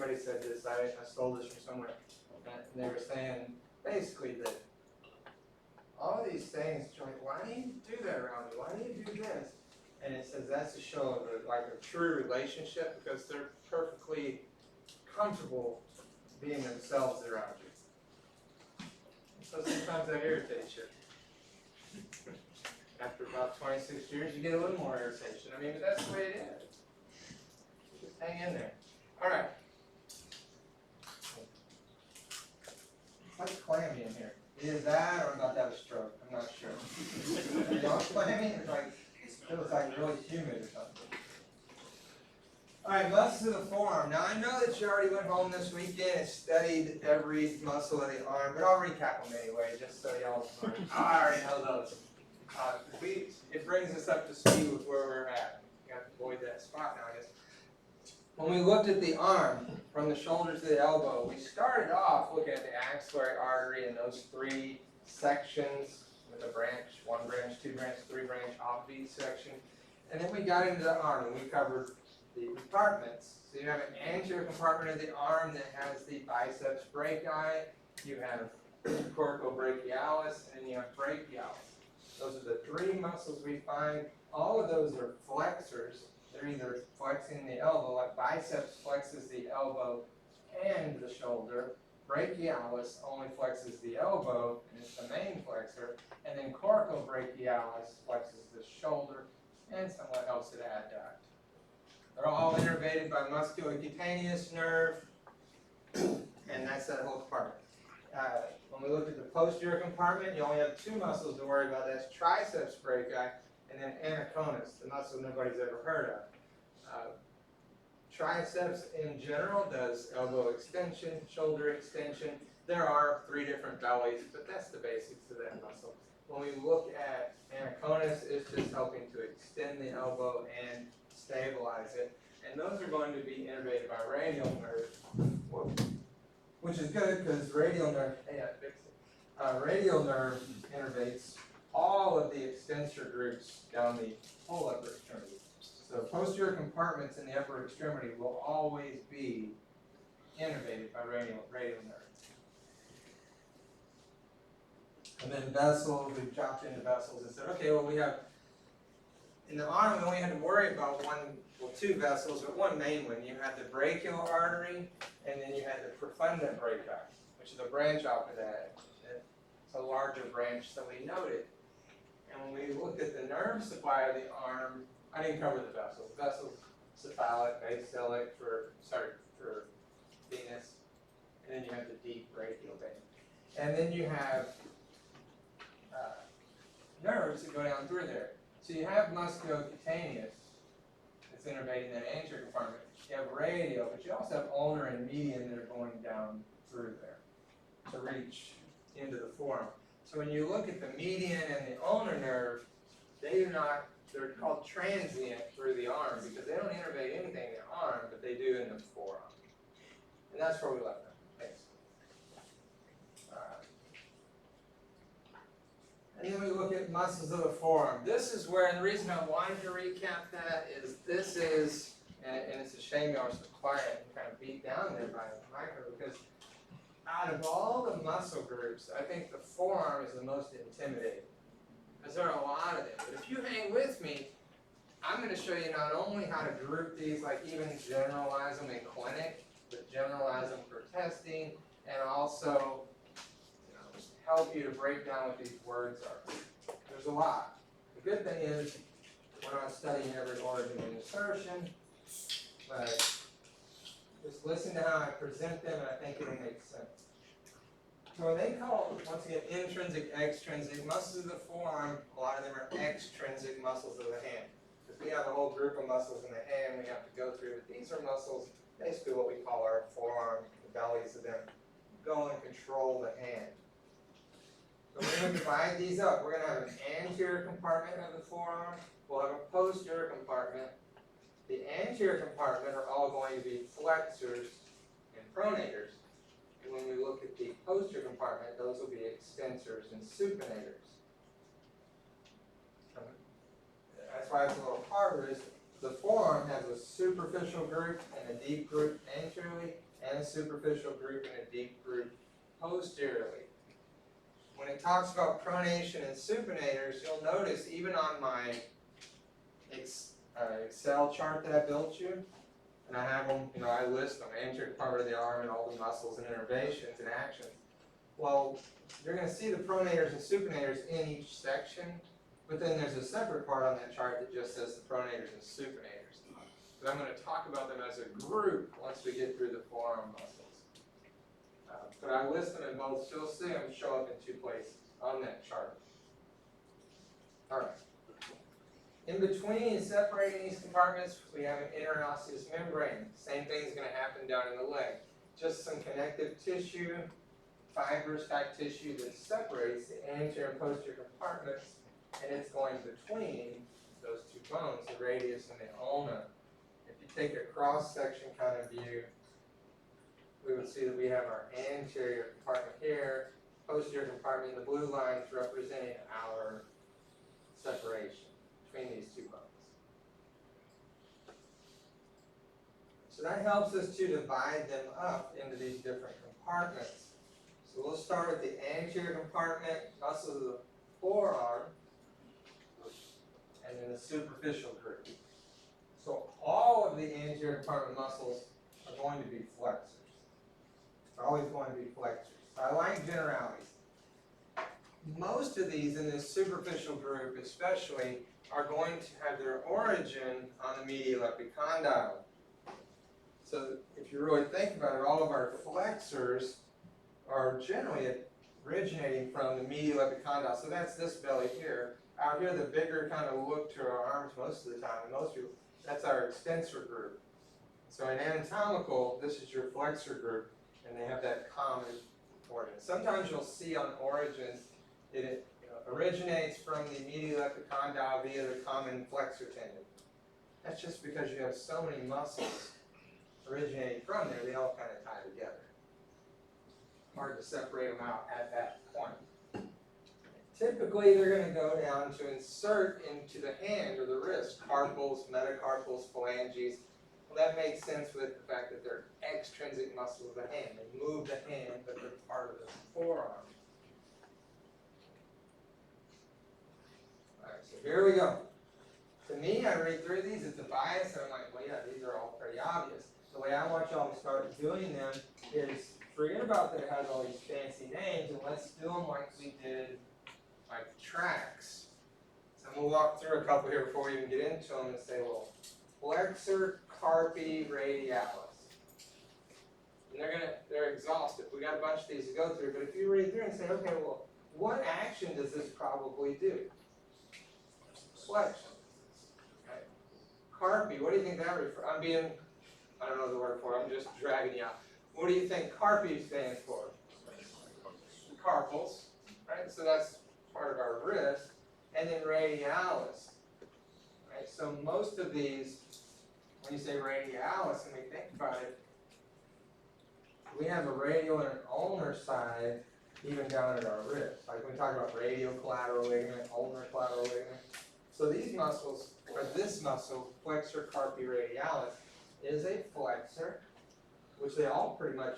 Somebody said this, I stole this from somewhere, and they were saying basically that all of these things, why do you do that around me? Why do you do this? And it says that's to show like a true relationship because they're perfectly comfortable being themselves around you. So sometimes that irritates you. After about 26 years, you get a little more irritation. I mean, but that's the way it is. Just hang in there. All right. It's like clammy in here. Either that or I'm about to have a stroke. I'm not sure. Y'all clammy? It's like, it feels like really humid or something. All right, muscles of the forearm. Now, I know that you already went home this weekend and studied every muscle of the arm, but I'll recap them anyway, just so y'all I already know those. It brings us up to speed with where we're at. You got to avoid that spot now, I guess. When we looked at the arm, from the shoulder to the elbow, we started off looking at the axillary artery and those three sections with a branch, 1 branch, 2 branch, 3 branch, obv section. And then we got into the arm and we covered the compartments. So you have an anterior compartment of the arm that has the biceps brachii, you have coracobrachialis, and then you have brachialis. Those are the 3 muscles we find. All of those are flexors. They're either flexing the elbow, like biceps flexes the elbow and the shoulder. Brachialis only flexes the elbow, and it's the main flexor. And then coracobrachialis flexes the shoulder and somewhat helps it adduct. They're all innervated by musculocutaneous nerve, and that's that whole compartment. When we look at the posterior compartment, you only have 2 muscles to worry about. That's triceps brachii and then anaconus, the muscle nobody's ever heard of. Triceps in general does elbow extension, shoulder extension. There are 3 different bellies, but that's the basics of that muscle. When we look at anaconus, it's just helping to extend the elbow and stabilize it. And those are going to be innervated by radial nerve, which is good because radial nerve, radial nerve innervates all of the extensor groups down the whole upper extremity. So posterior compartments in the upper extremity will always be innervated by radial nerve. And then vessels, we've chopped into vessels and said, okay, well we have, in the arm we only had to worry about 2 vessels, but 1 main one. You had the brachial artery, and then you had the profundant brachii, which is a branch off of that. It's a larger branch, so we noted. And when we looked at the nerve supply of the arm, I didn't cover the vessels. Vessels, cephalic, basilic for venous, and then you have the deep brachial vein. And then you have nerves that go down through there. So you have musculocutaneous that's innervating that anterior compartment. You have radial, but you also have ulnar and median that are going down through there to reach into the forearm. So when you look at the median and the ulnar nerve, they're called transient through the arm because they don't innervate anything in the arm, but they do in the forearm. And that's where we left them. Thanks. And then we look at muscles of the forearm. This is where, and the reason I wanted to recap that is this is, and it's a shame y'all are so quiet and kind of beat down there by the micro, because out of all the muscle groups, I think the forearm is the most intimidating. Because there are a lot of them. But if you hang with me, I'm going to show you not only how to group these, like even generalize them in clinic, but generalize them for testing, and also help you to break down what these words are. There's a lot. The good thing is we're not studying every organ and insertion, but just listen to how I present them, and I think it'll make sense. So when they call, once again, intrinsic, extrinsic, muscles of the forearm, a lot of them are extrinsic muscles of the hand. Because we have a whole group of muscles in the hand we have to go through, but these are muscles, basically what we call our forearm, the bellies of them, go and control the hand. So we're going to divide these up. We're going to have an anterior compartment of the forearm. We'll have a posterior compartment. The anterior compartment are all going to be flexors and pronators. And when we look at the posterior compartment, those will be extensors and supinators. That's why it's a little harder. Is the forearm has a superficial group and a deep group anteriorly, a superficial group and a deep group posteriorly. When it talks about pronation and supinators, you'll notice even on my Excel chart that I built you, and I have them, I list them, anterior part of the arm and all the muscles and innervations and actions. Well, you're going to see the pronators and supinators in each section, but then there's a separate part on that chart that just says the pronators and supinators. But I'm going to talk about them as a group once we get through the forearm muscles. But I list them in both, so you'll see them show up in two places on that chart. All right. In between and separating these compartments, we have an interosseous membrane. Same thing's going to happen down in the leg. Just some connective tissue, fibrous type tissue that separates the anterior and posterior compartments, and it's going between those two bones, the radius and the ulna. If you take a cross-section kind of view, we would see that we have our anterior compartment here, posterior compartment, the blue lines representing our separation between these two bones. So that helps us to divide them up into these different compartments. So we'll start with the anterior compartment, muscles of the forearm, and then the superficial group. So all of the anterior compartment muscles are going to be flexors. They're always going to be flexors. So I like generalities. Most of these in this superficial group especially are going to have their origin on the medial epicondyle. So if you really think about it, all of our flexors are generally originating from the medial epicondyle. So that's this belly here. Out here, the bigger kind of look to our arms most of the time, and most people, that's our extensor group. So in anatomical, this is your flexor group, and they have that common origin. Sometimes you'll see on origins that it originates from the medial epicondyle via the common flexor tendon. That's just because you have so many muscles originating from there, they all kind of tie together. Hard to separate them out at that point. Typically, they're going to go down to insert into the hand or the wrist, carpals, metacarpals, phalanges. Well, that makes sense with the fact that they're extrinsic muscles of the hand. They move the hand, but they're part of the forearm. All right, so here we go. To me, I read through these, it's a bias, and I'm like, well, yeah, these are all pretty obvious. The way I want y'all to start doing them is forget about that it has all these fancy names, and let's do them like we did like tracks. So I'm going to walk through a couple here before we even get into them and say, well, flexor carpi radialis. And they're exhaustive. We got a bunch of these to go through, but if you read through and say, okay, well, what action does this probably do? Flexion. Okay. Carpi, what do you think that refers? I don't know the word for it, I'm just dragging you out. What do you think carpi stands for? Carpals, right? So that's part of our wrist, and then radialis. Right? So most of these, when you say radialis, and we think about it, we have a radial and an ulnar side even down at our wrist. Like when we talk about radial collateral ligament, ulnar collateral ligament. So these muscles, or this muscle, flexor carpi radialis, is a flexor, which they all pretty much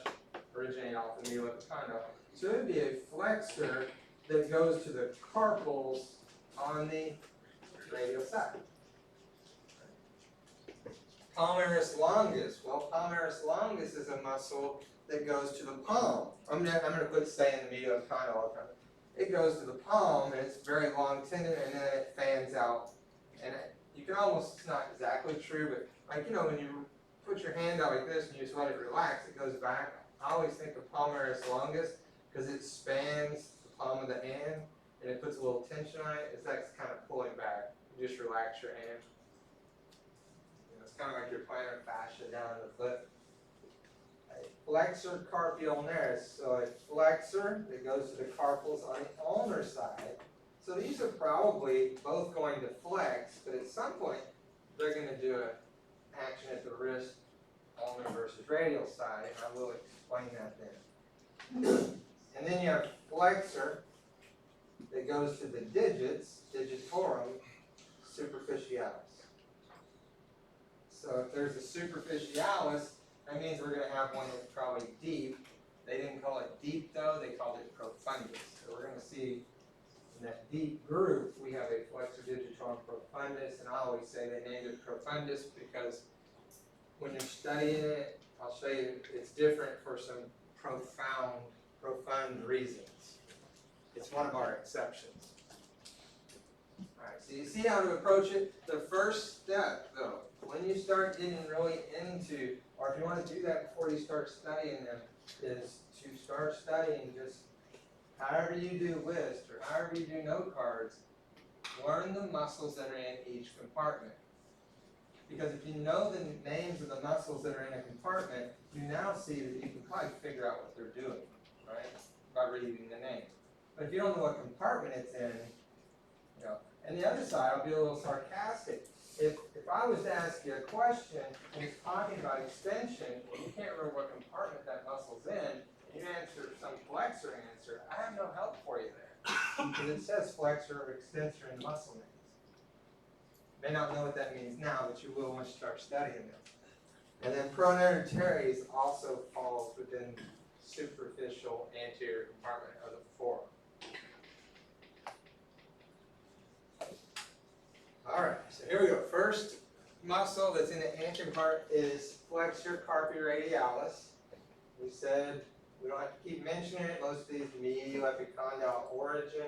originate off the medial epicondyle. So it would be a flexor that goes to the carpals on the radial side. Palmaris longus. Well, palmaris longus is a muscle that goes to the palm. I'm gonna quit saying the medial epicondyle all the time. It goes to the palm, and it's a very long tendon, and then it fans out. And you can almost, it's not exactly true, but like, when you put your hand out like this and you just let it relax, it goes back. I always think of palmaris longus because it spans the palm of the hand and it puts a little tension on it. It's like kind of pulling back. You just relax your hand. It's kind of like your plantar fascia down the foot. A flexor carpi ulnaris. So a flexor that goes to the carpals on the ulnar side. So these are probably both going to flex, but at some point they're going to do an action at the wrist, ulnar versus radial side, and I will explain that then. And then you have flexor that goes to the digits, digitorum superficialis. So if there's a superficialis, That means we're going to have one that's probably deep. They didn't call it deep though, they called it profundus. So we're going to see in that deep group, we have a flexor digitorum profundus, and I always say they named it profundus because when you're studying it, I'll show you it's different for some profound reasons. It's one of our exceptions. Alright, so you see how to approach it? The first step though, when you start getting really into, or if you want to do that before you start studying them, is to start studying just however you do list or however you do note cards, learn the muscles that are in each compartment. Because if you know the names of the muscles that are in a compartment, you now see that you can probably figure out what they're doing, right? By reading the name. But if you don't know what compartment it's in, you know. And the other side, I'll be a little sarcastic. If I was to ask you a question and it's talking about extension, and you can't remember what compartment that muscle's in, and you answer some flexor answer, I have no help for you there. Because it says flexor or extensor in the muscle names. You may not know what that means now, but you will once you start studying them. And then pronator teres also falls within superficial anterior compartment of the forearm. Alright, so here we go. First muscle that's in the anterior part is flexor carpi radialis. We said we don't have to keep mentioning it. Most of these medial epicondyle origin.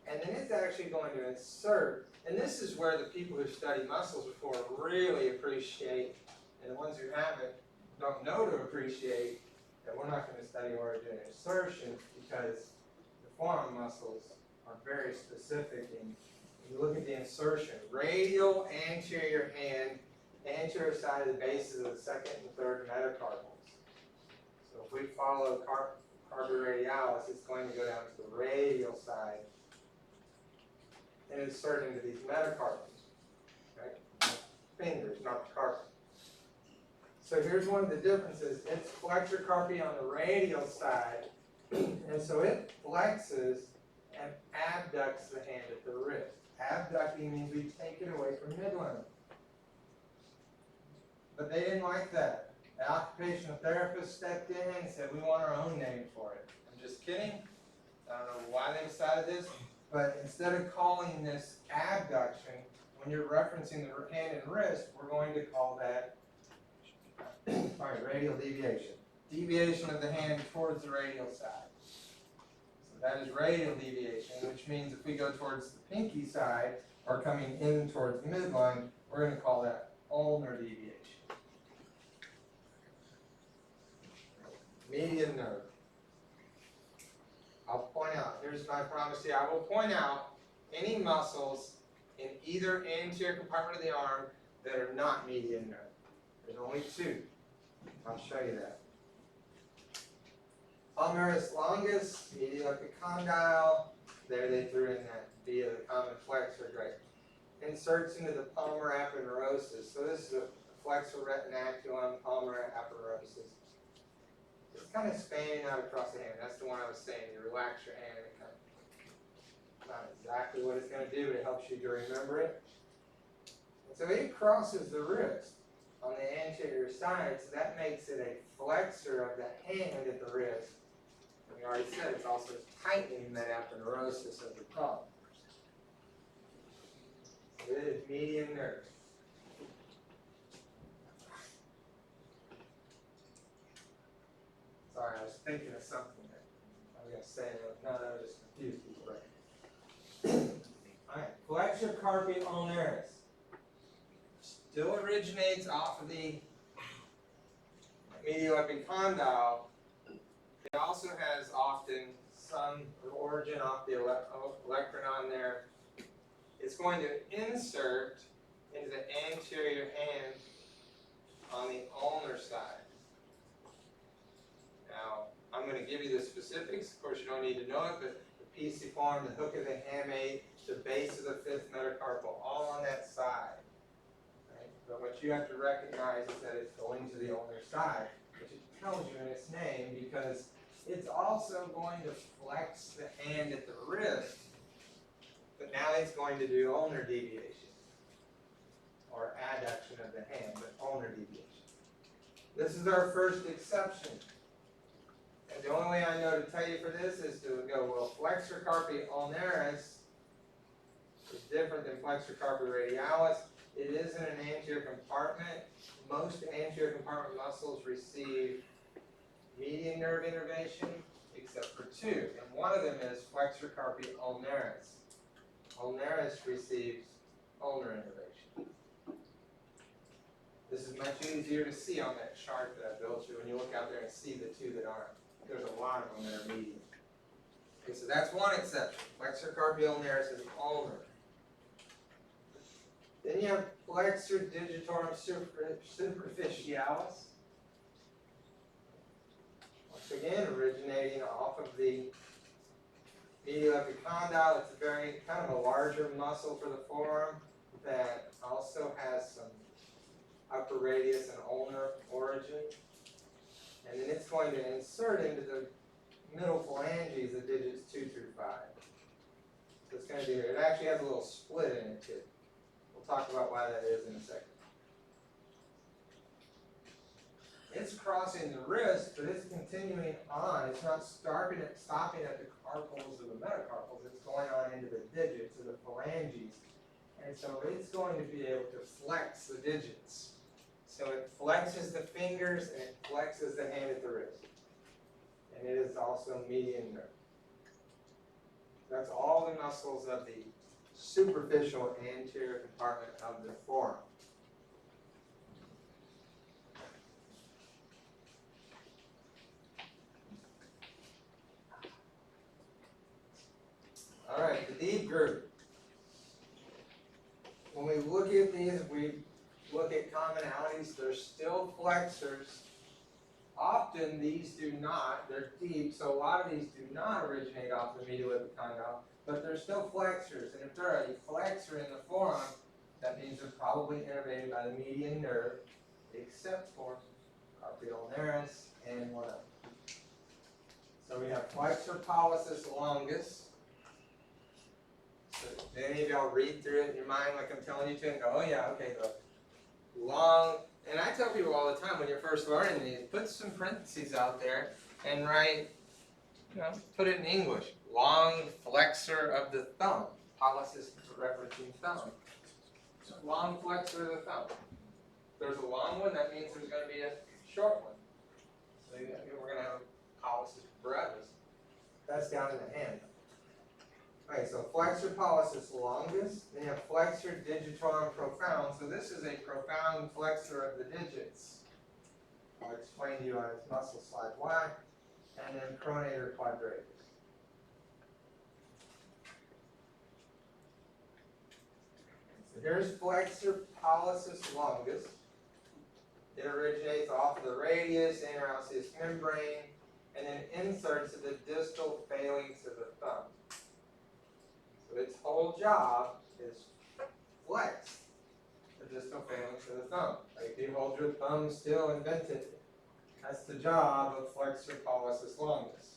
And then it's actually going to insert. And this is where the people who study muscles before really appreciate, and the ones who haven't don't know to appreciate, that we're not going to study origin and insertion because the forearm muscles are very specific. And you look at the insertion, radial anterior hand, anterior side of the bases of the second and third metacarpals. So if we follow carpi radialis, it's going to go down to the radial side and insert into these metacarpals. Okay? Fingers, not the carpal. So here's one of the differences. It's flexor carpi on the radial side, and so it flexes and abducts the hand at the wrist. Abducting means we take it away from midline. But they didn't like that. The occupational therapist stepped in and said, we want our own name for it. I'm just kidding. I don't know why they decided this, but instead of calling this abduction, when you're referencing the hand and wrist, we're going to call that radial deviation. Deviation of the hand towards the radial side. So that is radial deviation, which means if we go towards the pinky side, or coming in towards the midline, we're going to call that ulnar deviation. Median nerve. I'll point out, here's my promise here, I will point out any muscles in either anterior compartment of the arm that are not median nerve. There's only two. I'll show you that. Palmaris longus, medial epicondyle, there they threw in that via the common flexor, great. Inserts into the palmar aponeurosis. So this is a flexor retinaculum, palmar aponeurosis. It's kind of spanning out across the hand. That's the one I was saying. You relax your hand and it kind of, not exactly what it's going to do, but it helps you to remember it. And so it crosses the wrist on the anterior side, so that makes it a flexor of the hand at the wrist. And we already said it's also tightening that aponeurosis of the palm. So it is median nerve. Sorry, I was thinking of something that I was going to say, no, that was just confused people, right? Alright, flexor carpi ulnaris. Still originates off of the medial epicondyle. It also has often some origin off the olecranon there. It's going to insert into the anterior hand on the ulnar side. Now, I'm going to give you the specifics. Of course, you don't need to know it, but the pisiform, the hook of the hamate, the base of the fifth metacarpal, all on that side. Right? But what you have to recognize is that it's going to the ulnar side, which it tells you in its name because it's also going to flex the hand at the wrist, but now it's going to do ulnar deviation, or adduction of the hand, but ulnar deviation. This is our first exception. And the only way I know to tell you for this is to go, well, flexor carpi ulnaris is different than flexor carpi radialis. It is in an anterior compartment. Most anterior compartment muscles receive median nerve innervation, except for two. And one of them is flexor carpi ulnaris. Ulnaris receives ulnar innervation. This is much easier to see on that chart that I built you when you look out there and see the two that aren't. There's a lot of them that are median. Okay, so that's one exception. Flexor carpi ulnaris is ulnar. Then you have flexor digitorum superficialis. Once again, originating off of the medial epicondyle. It's a very kind of a larger muscle for the forearm that also has some upper radius and ulnar origin. And then it's going to insert into the middle phalanges of digits 2 through 5. So it's going to be here. It actually has a little split in it too. We'll talk about why that is in a second. It's crossing the wrist, but it's continuing on. It's not stopping at the carpals or the metacarpals. It's going on into the digits or the phalanges. And so it's going to be able to flex the digits. So it flexes the fingers and it flexes the hand at the wrist. And it is also median nerve. That's all the muscles of the superficial anterior compartment of the forearm. All right, the deep group. When we look at these, we look at commonalities. There's still flexors. Often these do not. They're deep, so a lot of these do not originate off the medial epicondyle, but they're still flexors. And if they're a flexor in the forearm, that means they're probably innervated by the median nerve, except for carpi ulnaris and what else? So we have flexor pollicis longus. So did any of y'all read through it in your mind like I'm telling you to and go, oh yeah, okay, the long, and I tell people all the time when you're first learning these, put some parentheses out there and write, put it in English. Long flexor of the thumb. Pollicis referencing thumb. So long flexor of the thumb. If there's a long one, that means there's going to be a short one. So we're going to have pollicis brevis. That's down in the hand. Okay, so flexor pollicis longus, then you have flexor digitorum profound. So this is a profound flexor of the digits. I'll explain to you on its muscle slide why. And then pronator quadratus. So here's flexor pollicis longus. It originates off of the radius, interosseous membrane, and then inserts into the distal phalanx of the thumb. So its whole job is flex the distal phalanx of the thumb. Like if you hold your thumb still and bent it, that's the job of flexor pollicis longus.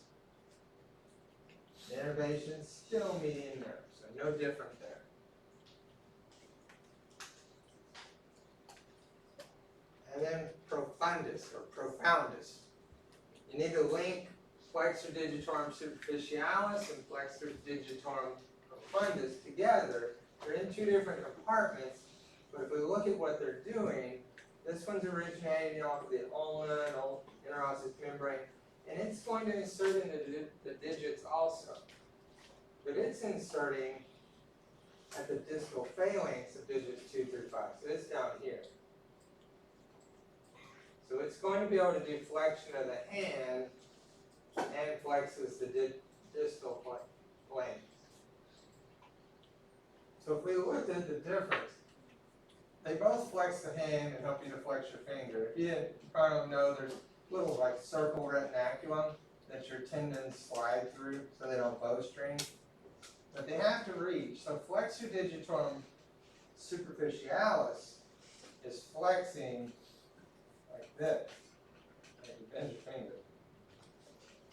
The innervation is still median nerve, so no different there. And then profundus or profoundus. You need to link flexor digitorum superficialis and flexor digitorum profundus together. They're in two different compartments, but if we look at what they're doing, this one's originating off of the ulna and interosseous membrane, and it's going to insert into the digits also. But it's inserting at the distal phalanx of digits 2 through 5. So it's down here. So it's going to be able to do flexion of the hand and flexes the distal phalanx. So if we looked at the difference, they both flex the hand and help you to flex your finger. If you probably don't know, there's little like circle retinaculum that your tendons slide through so they don't bowstring. But they have to reach. So flexor digitorum superficialis is flexing like this. Like you bend your finger.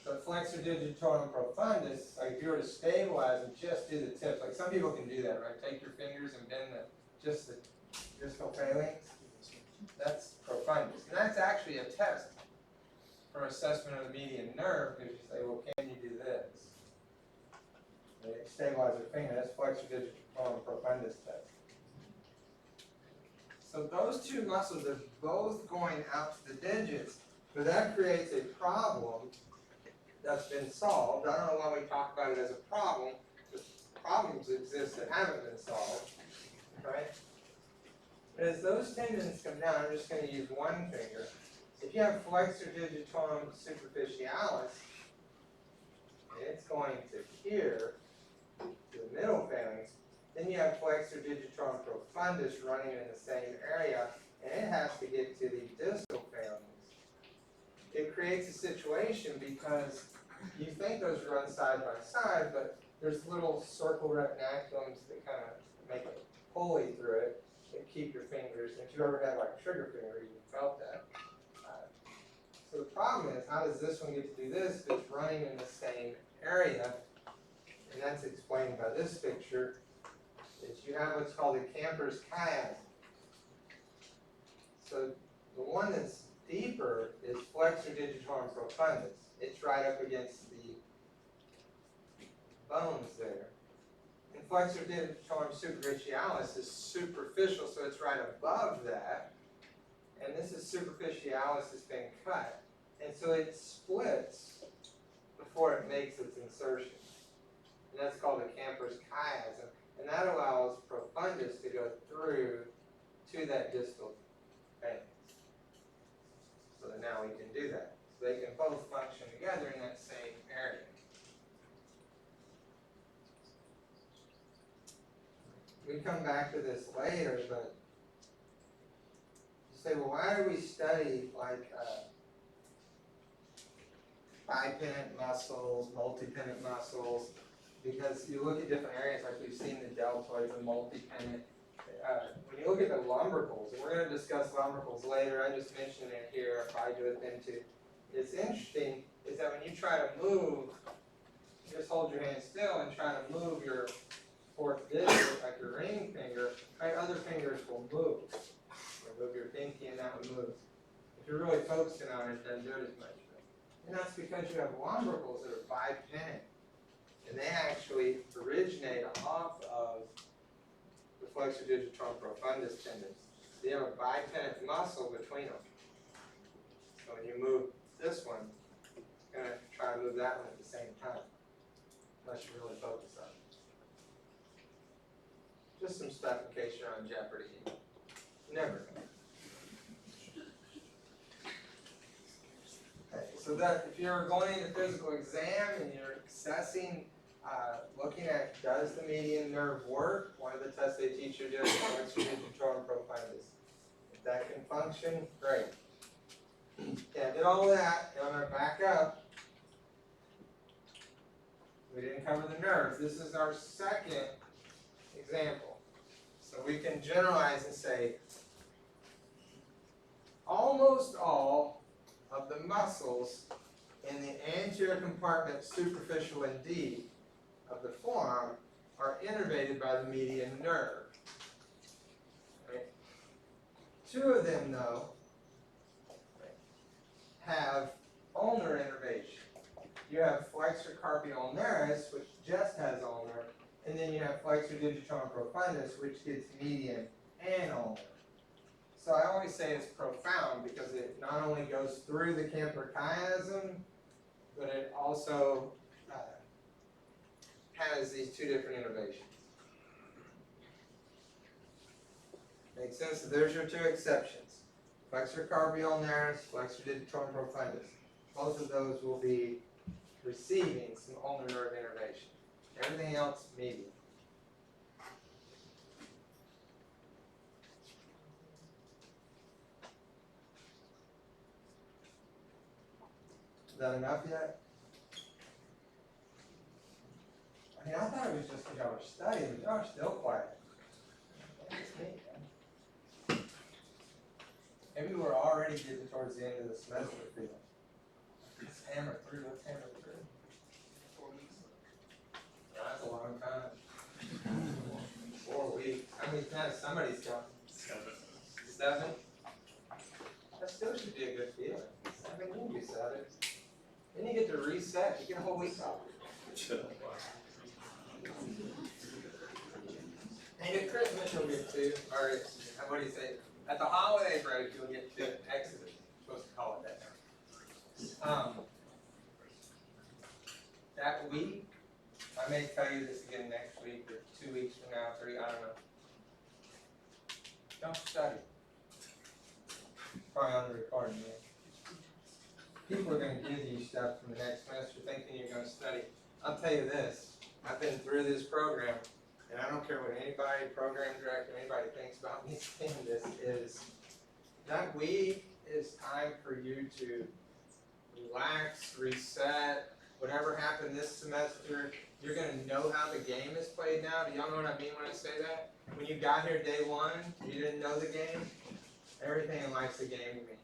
So flexor digitorum profundus, like if you were to stabilize and just do the tips, like some people can do that, right? Take your fingers and bend just the distal phalanx. That's profundus. And that's actually a test for assessment of the median nerve, because you say, well, can you do this? They stabilize your finger. That's flexor digitorum profundus test. So those two muscles are both going out to the digits, but that creates a problem that's been solved. I don't know why we talk about it as a problem, because problems exist that haven't been solved, right? But as those tendons come down, I'm just going to use one finger. If you have flexor digitorum superficialis, and it's going to here, to the middle phalanx, then you have flexor digitorum profundus running in the same area, and it has to get to the distal phalanx. It creates a situation because you think those run side by side, but there's little circle retinaculums that kind of make a pulley through it that keep your fingers. If you've ever had like a trigger finger, you've felt that. So the problem is, how does this one get to do this if it's running in the same area? And that's explained by this picture. Is you have what's called a Camper's chiasm. So the one that's deeper is flexor digitorum profundus. It's right up against the bones there. And flexor digitorum superficialis is superficial, so it's right above that. And this is superficialis has been cut. And so it splits before it makes its insertion. And that's called a Camper's chiasm. And that allows profundus to go through to that distal phalanx. So that now we can do that. So they can both function together in that same area. We come back to this later, but you say, well, why do we study like bipennate muscles, multipennate muscles? Because you look at different areas, like we've seen the deltoid, the multipennate. When you look at the lumbricals, and we're going to discuss lumbricals later, I just mentioned it here, if I do it then too. It's interesting is that when you try to move, you just hold your hand still and try to move your fourth digit, like your ring finger, right, other fingers will move. You'll move your pinky and that one moves. If you're really focusing on it, it doesn't do it as much. And that's because you have lumbricals that are bipennate. And they actually originate off of the flexor digitorum profundus tendons. So you have a bipennate muscle between them. So when you move this one, you're going to try to move that one at the same time, unless you really focus on it. Just some stuff in case you're on Jeopardy. Never know. Okay, so that if you're going into physical exam and you're assessing, looking at does the median nerve work, one of the tests they teach you to do is flexor digitorum profundus. If that can function, great. Yeah, I did all that. Now I'm going to back up. We didn't cover the nerves. This is our second example. So we can generalize and say almost all of the muscles in the anterior compartment, superficial and deep, of the forearm are innervated by the median nerve. Right? Two of them, though, have ulnar innervation. You have flexor carpi ulnaris, which just has ulnar, and then you have flexor digitorum profundus, which gets median and ulnar. So I always say it's profound because it not only goes through the Camper chiasm, but it also has these two different innervations. Makes sense? So there's your two exceptions. Flexor carpi ulnaris, flexor digitorum profundus. Both of those will be receiving some ulnar nerve innervation. Everything else, median. Is that enough yet? I mean, I thought it was just because y'all were studying, but y'all are still quiet. That's me, man. Maybe we're already getting towards the end of the semester feel. Let's hammer through, let's hammer through. 4 weeks. That's a long time. 4 weeks. How many times? Somebody's counting. 7. reset. You get a whole week off. And at Christmas you'll get two, or what do you say? At the holiday break you'll get two. Exodus, you're supposed to call it that. That week, I may tell you this again next week, or 2 weeks from now, 3, I don't know. Don't study. Probably on the recording, man. People are going to give you stuff from the next semester thinking you're going to study. I'll tell you this, I've been through this program, and I don't care what anybody, program director, anybody thinks about me saying this, is that week is time for you to relax, reset. Whatever happened this semester, you're going to know how the game is played now. Do y'all know what I mean when I say that? When you got here day one, you didn't know the game. Everything in life's a game to me.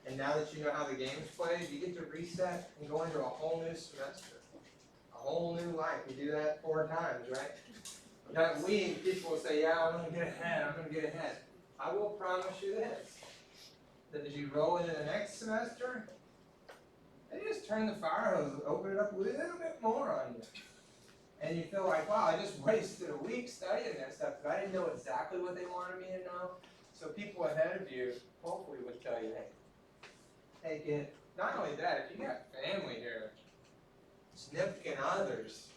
And now that you know how the game is played, you get to reset and go into a whole new semester. A whole new life. You do that 4 times, right? That week, people will say, yeah, I'm going to get ahead. I'm going to get ahead. I will promise you this, that as you roll into the next semester, they just turn the fire hose, open it up a little bit more on you. And you feel like, wow, I just wasted a week studying that stuff because I didn't know exactly what they wanted me to know. So people ahead of you hopefully would tell you, hey, kid, not only that, if you got family here, significant others,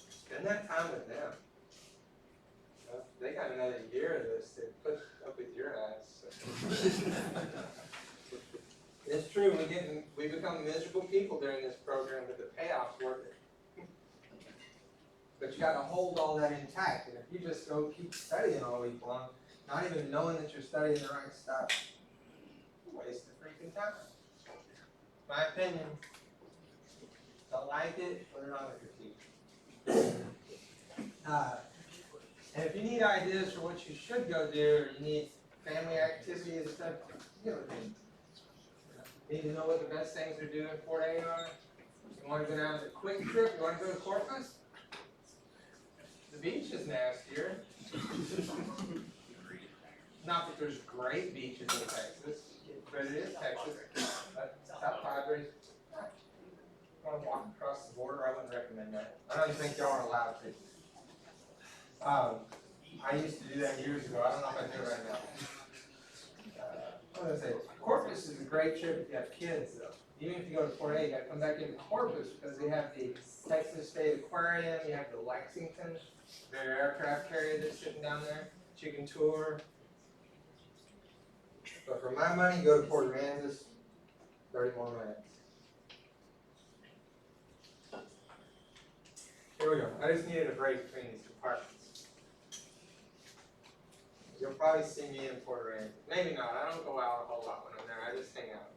spend that time with them. You know, they got another year of this to put up with your ass. It's true, we become miserable people during this program, but the payoff's worth it. But you got to hold all that intact, and if you just go keep studying all week long, not even knowing that you're studying the right stuff, you waste the freaking time. My opinion. Don't like it, put it on the critique. And if you need ideas for what you should go do, or you need family activities and stuff, give it to me. You need to know what the best things to do in Fort A are. You want to go down to a quick trip? You want to go to Corpus? The beach is nastier. Not that there's great beaches in Texas, but it is Texas. South Padre. Want to walk across the border? I wouldn't recommend that. I don't even think y'all are allowed to. I used to do that years ago. I don't know if I do it right now. What was I say? Corpus is a great trip if you have kids, though. Even if you go to Fort A, you got to come back into Corpus because they have the Texas State Aquarium. You have the Lexington, their aircraft carrier that's sitting down there. Chicken tour. But for my money, go to Port Aransas. 30 more minutes. Here we go. I just needed a break between these departments. You'll probably see me in Port Aransas. Maybe not. I don't go out a whole lot when I'm there. I just hang out.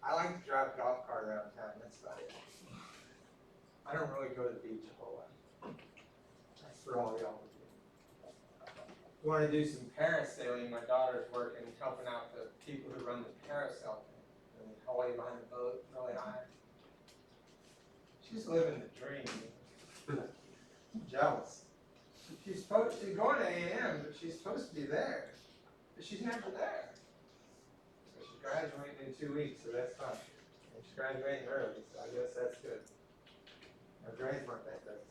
I like to drive a golf cart around town. That's about it. I don't really go to the beach a whole lot. That's for all y'all to do. We want to do some parasailing. My daughter's working, helping out the people who run the parasail thing. And Hawaii behind the boat, really high. She's living the dream. I'm jealous. She's going to A&M, but she's supposed to be there. But she's never there. So she's graduating in 2 weeks, so that's fine. And she's graduating early, so I guess that's good. Her grades weren't that great.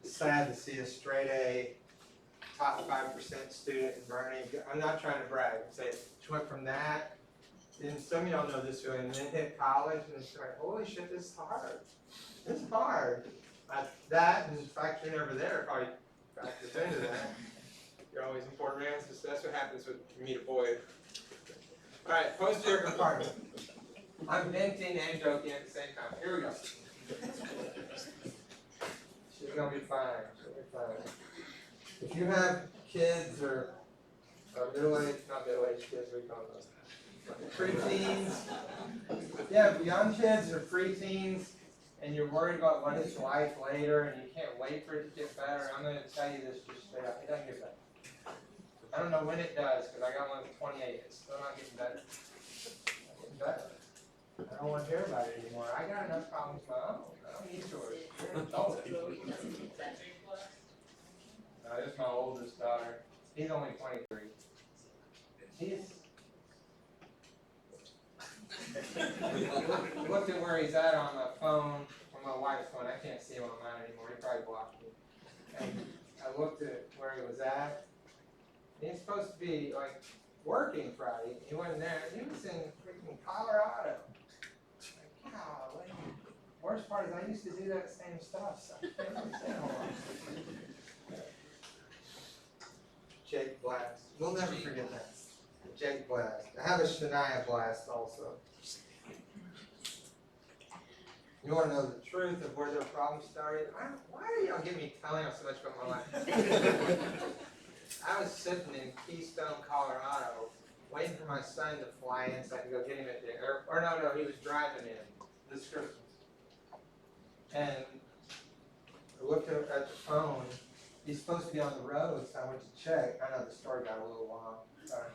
Sad to see a straight A, top 5% student in Bernie. I'm not trying to brag. I'm saying she went from that, and some of y'all know this feeling, and then hit college, and it's like, holy shit, this is hard. It's hard. That, and the fact you're never there, probably factors into that. You're always in Port Aransas, so that's what happens when you meet a boy. Alright, posterior compartment. I'm venting and joking at the same time. Here we go. She's gonna be fine. She'll be fine. If you have kids or middle-aged, not middle-aged kids, we call them preteens. Yeah, young kids or preteens, and you're worried about what it's like later, and you can't wait for it to get better. I'm gonna tell you this just straight up. It doesn't get better. I don't know when it does, because I got one at 28. It's still not getting better. Not getting better. I don't want to hear about it anymore. I got enough problems of my own. I don't need yours. You're an adult. This is my oldest daughter. He's only 23. looked at where he's at on my phone, on my wife's phone. I can't see him on mine anymore. He probably blocked me. And I looked at where he was at. He's supposed to be like working Friday. He wasn't there. He was in freaking Colorado. Like, golly. Worst part is I used to do that same stuff. So I can't understand why. Jake Blast. We'll never forget that. Jake Blast. I have a Shania Blast also. You want to know the truth of where their problem started? Why do y'all give me telling y'all so much about my life? I was sitting in Keystone, Colorado, waiting for my son to fly in so I could go get him at the airport. Or no, he was driving in this Christmas. And I looked at the phone. He's supposed to be on the road, so I went to check. I know the story got a little long. Sorry.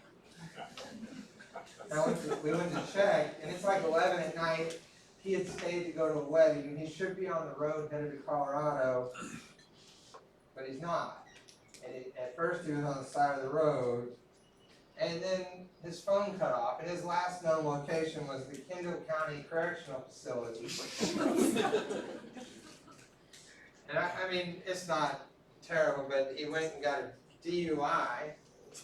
We went to check, and it's like 11 at night. He had stayed to go to a wedding, and he should be on the road headed to Colorado, but he's not. And at first he was on the side of the road, and then his phone cut off, and his last known location was the Kendall County Correctional Facility. And I mean, it's not terrible, but he went and got a DUI,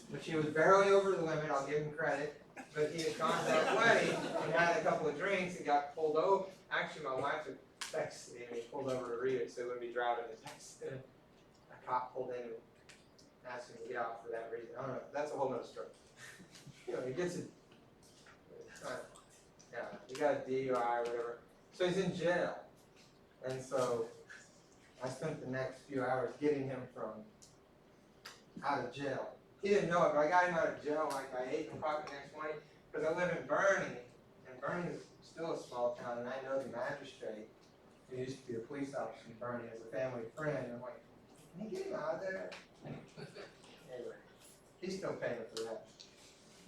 which he was barely over the limit, I'll give him credit. But he had gone to that wedding and had a couple of drinks and got pulled over. Actually, my wife had texted him and he pulled over to read it so he wouldn't be driving and texted. A cop pulled in and asked him to get out for that reason. I don't know. That's a whole nother story. You know, he gets it. Yeah, he got a DUI or whatever. So he's in jail. And so I spent the next few hours getting him from out of jail. He didn't know it, but I got him out of jail like by 8 o'clock the next morning because I live in Bernie, and Bernie is still a small town, and I know the magistrate who used to be a police officer in Bernie as a family friend. And I'm like, can you get him out of there? Anyway, he's still paying for that.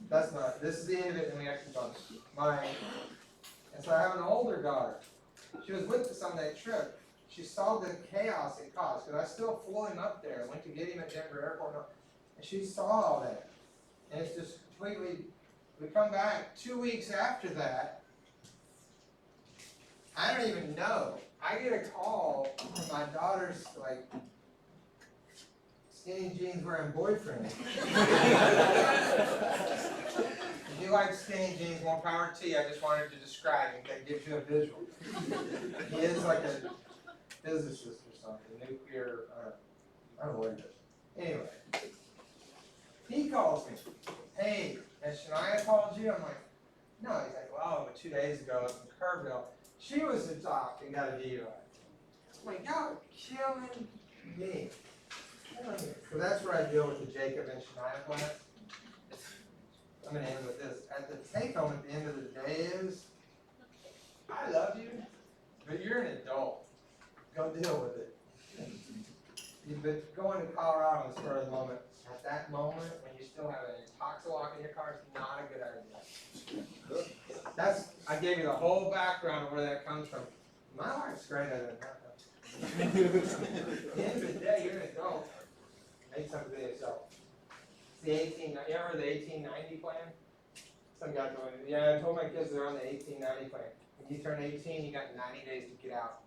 That's not, this is the end of it, and we actually done mine. And so I have an older daughter. She was with us on that trip. She saw the chaos it caused, because I still flew him up there and went to get him at Denver Airport. And she saw all that. And it's just completely, we come back 2 weeks after that. I don't even know. I get a call from my daughter's, like, skinny jeans wearing boyfriend. If you like skinny jeans, more power to you. I just wanted to describe him. That gives you a visual. He is like a physicist or something, nuclear, I don't know what he is. Anyway. He calls me, hey, has Shania called you? I'm like, no. He's like, well, 2 days ago I was in Kerrville. She was the doc and got a DUI. I'm like, y'all killing me. So that's where I deal with the Jacob and Shania class. I'm going to end with this. At the take home at the end of the day is, I love you, but you're an adult. Go deal with it. You've been going to Colorado on the spur of the moment. At that moment, when you still have an Intoxilock in your car, it's not a good idea. I gave you the whole background of where that comes from. My wife's great at it. At the end of the day, you're an adult. Make something of yourself. It's the you ever the 1890 plan? Some guy told me, yeah, I told my kids they're on the 1890 plan. When you turn 18, you got 90 days to get out.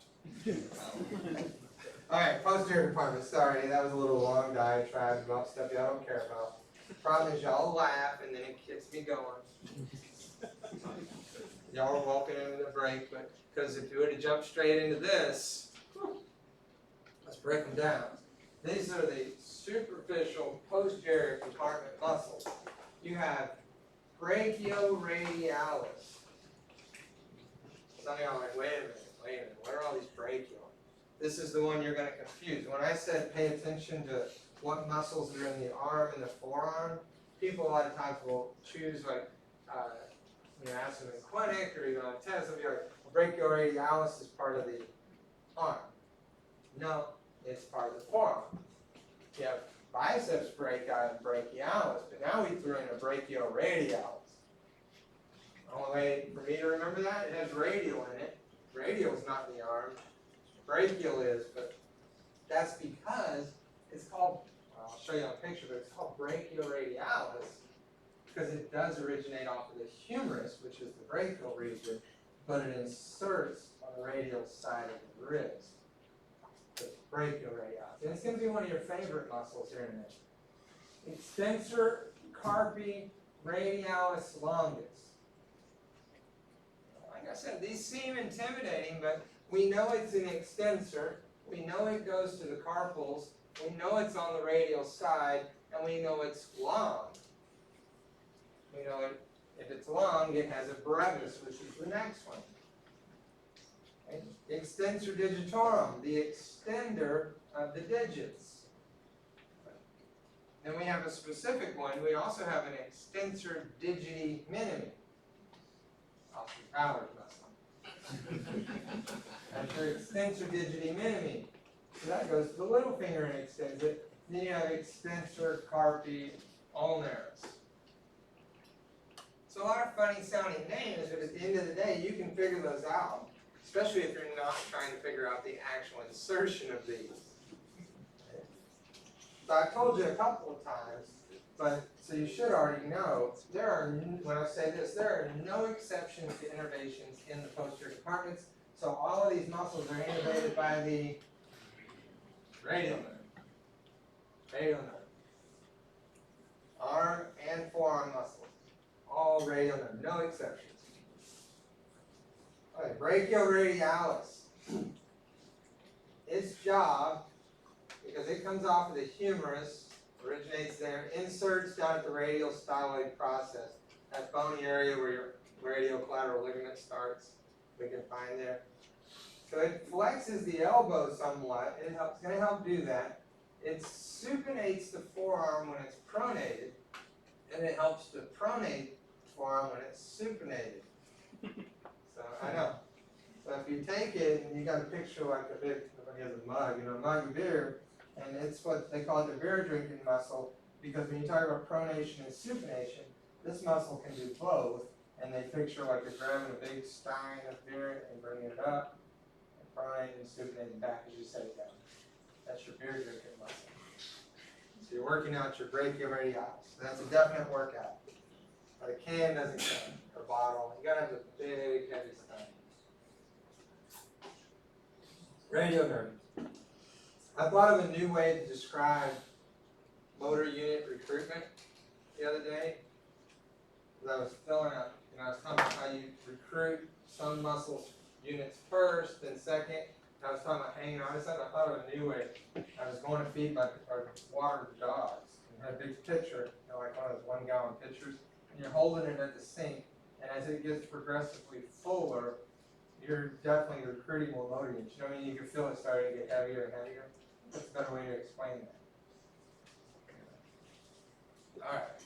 All right, posterior department. Sorry, that was a little long diatribe about stuff y'all don't care about. The problem is y'all laugh and then it gets me going. Y'all are walking into the break, but because if you were to jump straight into this, let's break them down. These are the superficial posterior compartment muscles. You have brachioradialis. Some of y'all are like, wait a minute, what are all these brachial? This is the one you're going to confuse. When I said pay attention to what muscles are in the arm and the forearm, people a lot of times will choose like, ask them in clinic or even on a test, they'll be like, brachioradialis is part of the arm. No, it's part of the forearm. You have biceps brachii and brachialis, but now we threw in a brachioradialis. The only way for me to remember that, it has radial in it. Radial is not in the arm. Brachial is, but that's because it's called, well, I'll show you on a picture, but it's called brachioradialis because it does originate off of the humerus, which is the brachial region, but it inserts on the radial side of the wrist. The brachioradialis. And it's going to be one of your favorite muscles here in a minute. Extensor carpi radialis longus. Like I said, these seem intimidating, but we know it's an extensor. We know it goes to the carpals. We know it's on the radial side, and we know it's long. We know if it's long, it has a brevis, which is the next one. Okay? Extensor digitorum, the extender of the digits. Then we have a specific one. We also have an extensor digiti minimi. Austin Powers muscle. That's your extensor digiti minimi. So that goes to the little finger and extends it. Then you have extensor carpi ulnaris. So a lot of funny sounding names, but at the end of the day, you can figure those out, especially if you're not trying to figure out the actual insertion of these. So I told you a couple of times, but so you should already know, when I say this, there are no exceptions to innervations in the posterior compartments. So all of these muscles are innervated by the radial nerve. Radial nerve. Arm and forearm muscles. All radial nerve, no exceptions. Okay, brachioradialis. Its job, because it comes off of the humerus, originates there, inserts down at the radial styloid process, that bony area where your radiocollateral ligament starts, we can find there. So it flexes the elbow somewhat, and it's going to help do that. It supinates the forearm when it's pronated, and it helps to pronate the forearm when it's supinated. So I know. So if you take it and you got a picture like a big, everybody has a mug, a mug of beer, and it's what they call the beer drinking muscle, because when you talk about pronation and supination, this muscle can do both, and they picture like you're grabbing a big stein of beer and bringing it up, and pronating and supinating back as you set it down. That's your beer drinking muscle. So you're working out your brachioradialis. So that's a definite workout. But a can doesn't count, or a bottle. You gotta have a big, heavy stein. Radial nerve. I thought of a new way to describe motor unit recruitment the other day. I was filling out, I was talking about how you recruit some muscles units first, then second. I was talking about hanging on. I thought of a new way. I was going to feed my water dogs, and had a big pitcher, like one of those 1 gallon pitchers, and you're holding it at the sink. And as it gets progressively fuller, you're definitely recruiting more motor units. You know what I mean? You can feel it starting to get heavier and heavier. That's a better way to explain that. All right.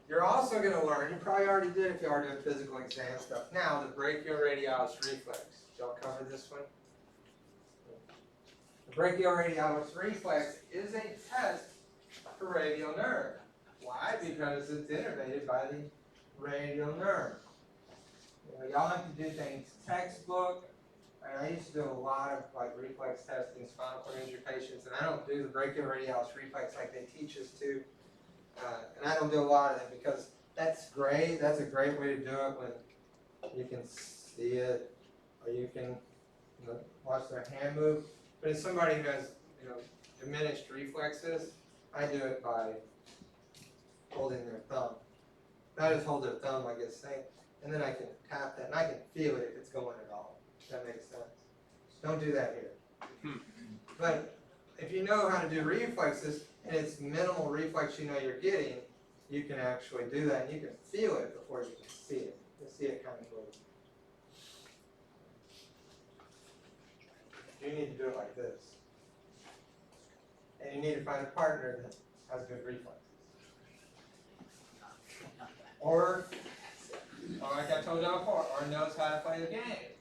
You're also going to learn, you probably already did if you are doing physical exam stuff, now the brachioradialis reflex. Did y'all cover this one? The brachioradialis reflex is a test for radial nerve. Why? Because it's innervated by the radial nerve. Y'all have to do things textbook. I used to do a lot of reflex testing, spinal cord injury patients, and I don't do the brachioradialis reflex like they teach us to. And I don't do a lot of them because that's great. That's a great way to do it when you can see it, or you can watch their hand move. But as somebody who has diminished reflexes, I do it by holding their thumb. I just hold their thumb like it's saying, and then I can tap that, and I can feel it if it's going at all. If that makes sense. Don't do that here. But if you know how to do reflexes, and it's minimal reflex you're getting, you can actually do that, and you can feel it before you can see it. You'll see it kind of move. You need to do it like this. And you need to find a partner that has good reflexes. Or like I told you before, or knows how to play the game.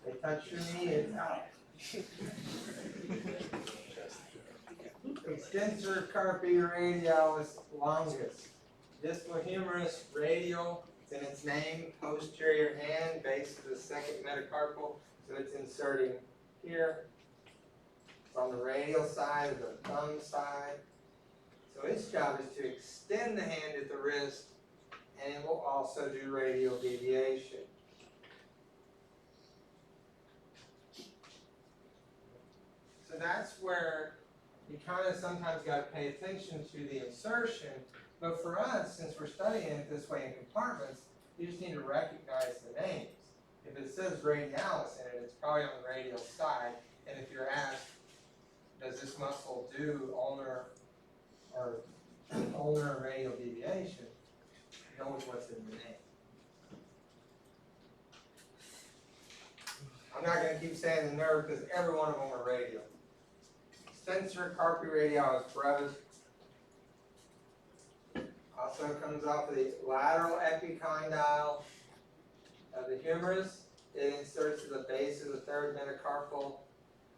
They touch your knee, it's out. Extensor carpi radialis longus. Distal humerus, radial, it's in its name, posterior hand, base of the second metacarpal, so it's inserting here. It's on the radial side of the thumb side. So its job is to extend the hand at the wrist and it will also do radial deviation. So that's where you kind of sometimes got to pay attention to the insertion. But for us, since we're studying it this way in compartments, you just need to recognize the names. If it says radialis in it, it's probably on the radial side. And if you're asked, does this muscle do ulnar or radial deviation, you know what's in the name. I'm not going to keep saying the nerve because every one of them are radial. Extensor carpi radialis brevis. Also comes off of the lateral epicondyle of the humerus. It inserts at the base of the third metacarpal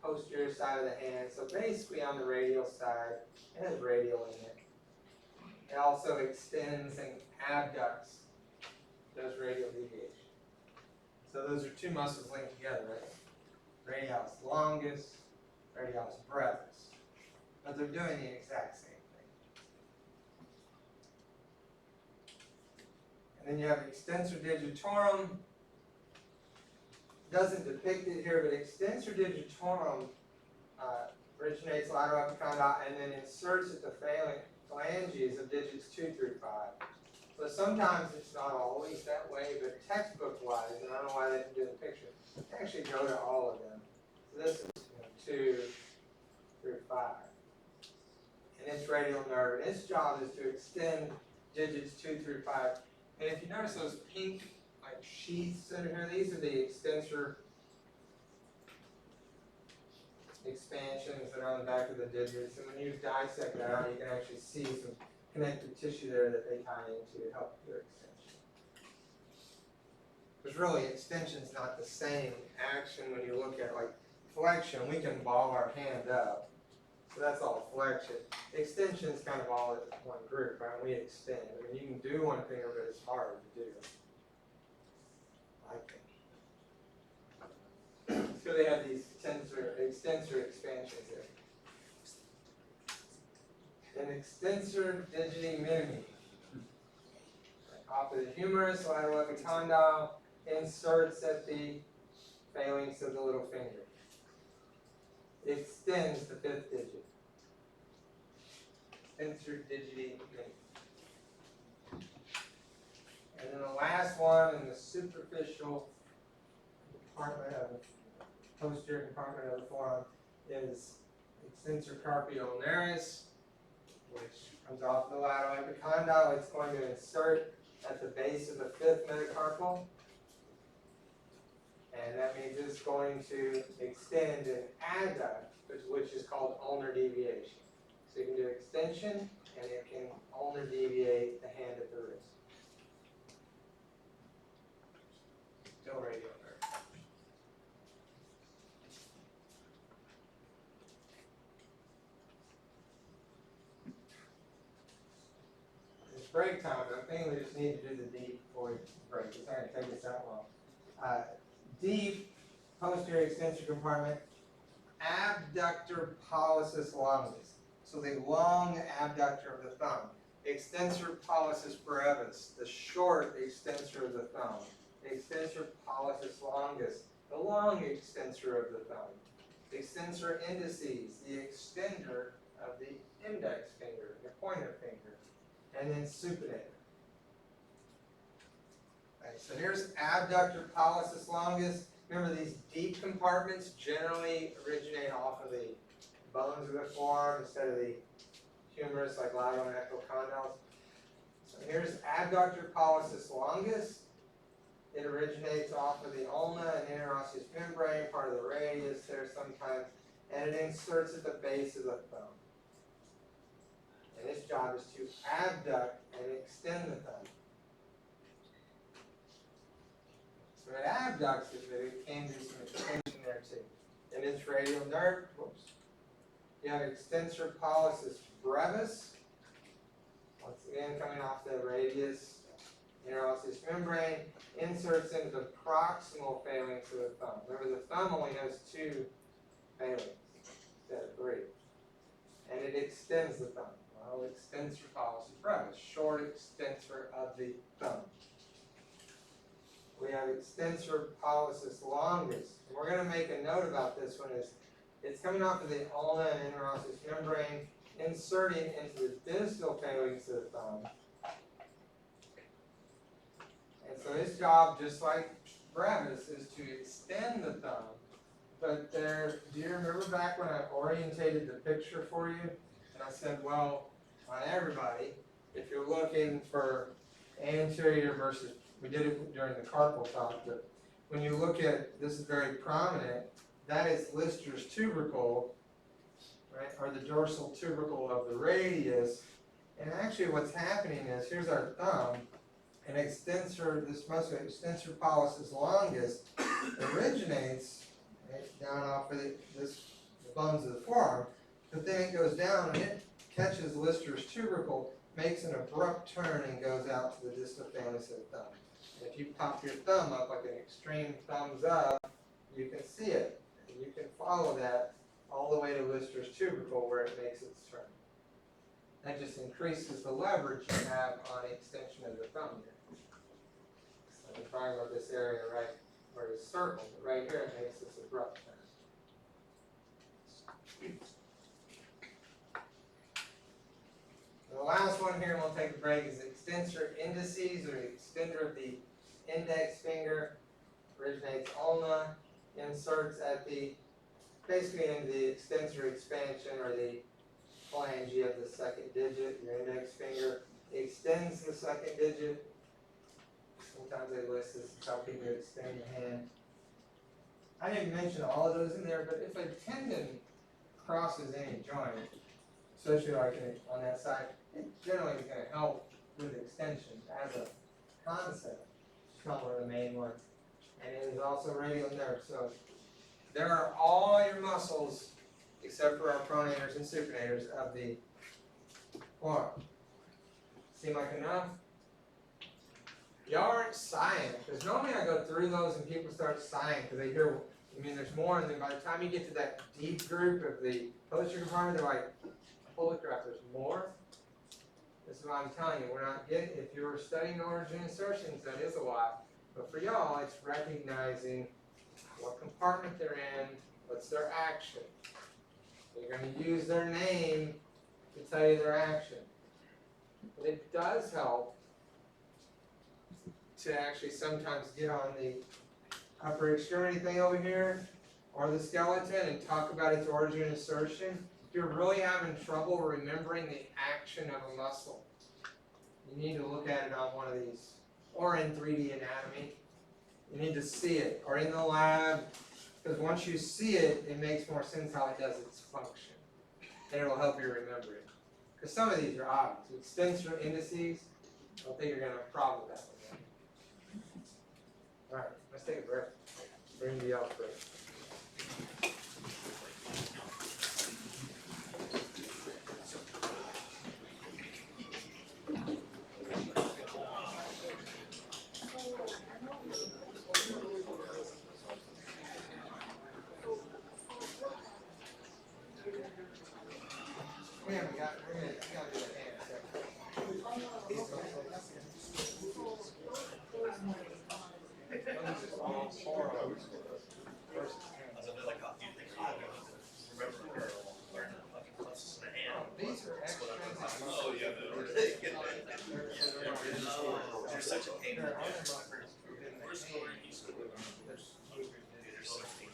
posterior side of the hand. So basically on the radial side, it has radial in it. It also extends and abducts those radial deviations. So those are two muscles linked together, right? Radialis longus, radialis brevis. But they're doing the exact same thing. And then you have extensor digitorum. Doesn't depict it here, but extensor digitorum originates lateral epicondyle and then inserts at the phalanges of digits 2 through 5. So sometimes it's not always that way, but textbook-wise, and I don't know why they didn't do the picture, they actually go to all of them. So this is 2 through 5. And its radial nerve, and its job is to extend digits 2 through 5. And if you notice those pink like sheaths under here, these are the extensor expansions that are on the back of the digits. And when you dissect that out, you can actually see some connective tissue there that they tie into to help your extension. Because really, extension is not the same action when you look at like flexion. We can ball our hand up. So that's all flexion. Extension is kind of all in one group, right? We extend. I mean, you can do one finger, but it's hard to do. Like that. So they have these extensor expansions there. An extensor digiti minimi. Off of the humerus, lateral epicondyle, inserts at the phalanx of the little finger. Extends the fifth digit. Extensor digiti minimi. And then the last one in the superficial compartment of the posterior compartment of the forearm is extensor carpi ulnaris, which comes off the lateral epicondyle. It's going to insert at the base of the fifth metacarpal. And that means it's going to extend an adduct, which is called ulnar deviation. So you can do extension, and it can ulnar deviate the hand at the wrist. Still radial nerve. It's break time, but I think we just need to do the deep before we break. It's not going to take us that long. Deep posterior extensor compartment, abductor pollicis longus. So the long abductor of the thumb. Extensor pollicis brevis, the short extensor of the thumb. Extensor pollicis longus, the long extensor of the thumb. Extensor indicis, the extender of the index finger, the pointer finger. And then supinator. Right, so here's abductor pollicis longus. Remember, these deep compartments generally originate off of the bones of the forearm instead of the humerus, like lateral and epicondyles. So here's abductor pollicis longus. It originates off of the ulna and interosseous membrane, part of the radius there sometimes, and it inserts at the base of the thumb. And its job is to abduct and extend the thumb. So it abducts it, but it can do some extension there too. And its radial nerve, whoops. You have extensor pollicis brevis. Once again, coming off the radius, interosseous membrane, inserts into the proximal phalanx of the thumb. Remember, the thumb only has 2 phalanx instead of 3. And it extends the thumb, extensor pollicis brevis, short extensor of the thumb. We have extensor pollicis longus. And we're going to make a note about this one is it's coming off of the ulna and interosseous membrane, inserting into the distal phalanx of the thumb. And so its job, just like brevis, is to extend the thumb. But there, do you remember back when I orientated the picture for you? And I said, well, on everybody, if you're looking for anterior versus, we did it during the carpal talk, but when you look at, this is very prominent, that is Lister's tubercle, right, or the dorsal tubercle of the radius. And actually what's happening is, here's our thumb, an extensor, this muscle, extensor pollicis longus, originates right, down off of the bones of the forearm, but then it goes down and it catches Lister's tubercle, makes an abrupt turn and goes out to the distal phalanx of the thumb. And if you pop your thumb up like an extreme thumbs up, you can see it. And you can follow that all the way to Lister's tubercle where it makes its turn. That just increases the leverage you have on the extension of the thumb here. So I'm talking about this area right where it's circled, but right here it makes this abrupt turn. The last one here, and we'll take a break, is extensor indices, or the extender of the index finger. Originates ulna, inserts at the, basically into the extensor expansion, or the phalange of the second digit, your index finger. Extends the second digit. Sometimes they list this as how people extend the hand. I didn't mention all of those in there, but if a tendon crosses any joint, especially like on that side, it generally is going to help with extension as a concept. It's not one of the main ones. And it is also radial nerve. So there are all your muscles, except for our pronators and supinators, of the forearm. Seem like enough? Y'all aren't sighing, because normally I go through those and people start sighing because they hear, I mean, there's more, and then by the time you get to that deep group of the posterior compartment, they're like, holy crap, there's more? This is what I'm telling you, we're not getting, if you're studying origin insertions, that is a lot. But for y'all, it's recognizing what compartment they're in, what's their action. You're going to use their name to tell you their action. But it does help to actually sometimes get on the upper extremity thing over here, or the skeleton, and talk about its origin insertion. If you're really having trouble remembering the action of a muscle, you need to look at it on one of these, or in 3D anatomy. You need to see it, or in the lab, because once you see it, it makes more sense how it does its function, and it will help you remember it. Because some of these are obvious. Extensor indices, I don't think you're going to have a problem with that one. All right, let's take a breath. Bring the out breath. We haven't got, we're going to do the hand These are extrinsic. Oh, yeah, they're such a pain. There are other muscles within the First hand. story, he's still with them. There's There's so many.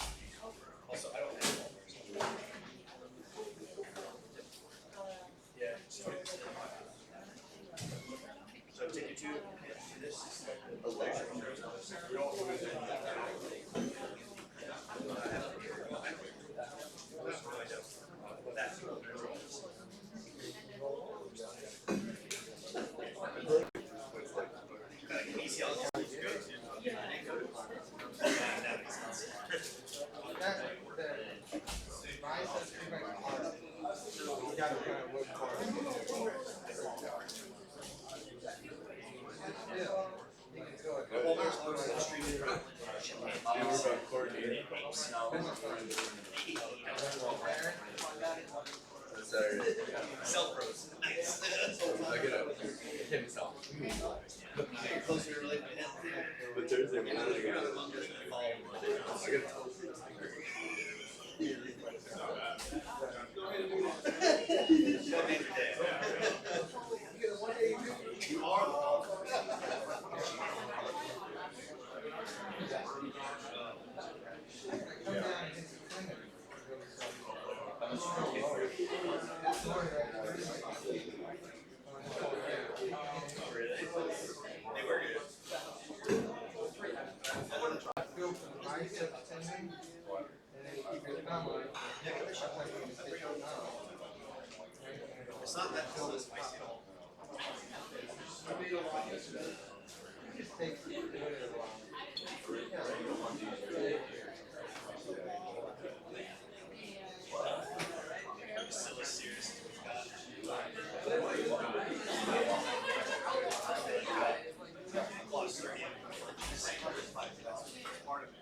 Also, I don't have all those. Yeah, it's 20%. So take you to this. A lecture. We don't lose any. Self-pros. Nice. I get a him self. Closer to like him. But Thursday morning, I get a You are the problem. Come down and get some cleaning. They were good. Feel biceps tendon, and then keep your thumb on it. That's how you can stick your thumb. It's not that cool as spicy at all. It just takes doing it a while. I'm so serious. Plus 30. Part of it.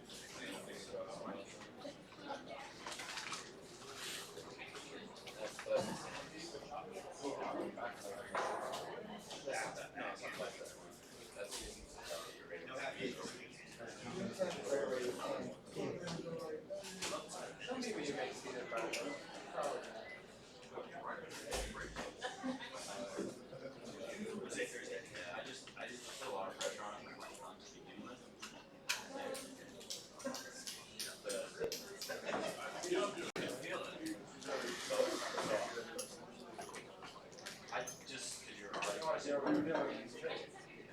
No happy. Temporary pain. Some people you may see that by Say Thursday. I just put a lot of pressure on him to begin with. I just did your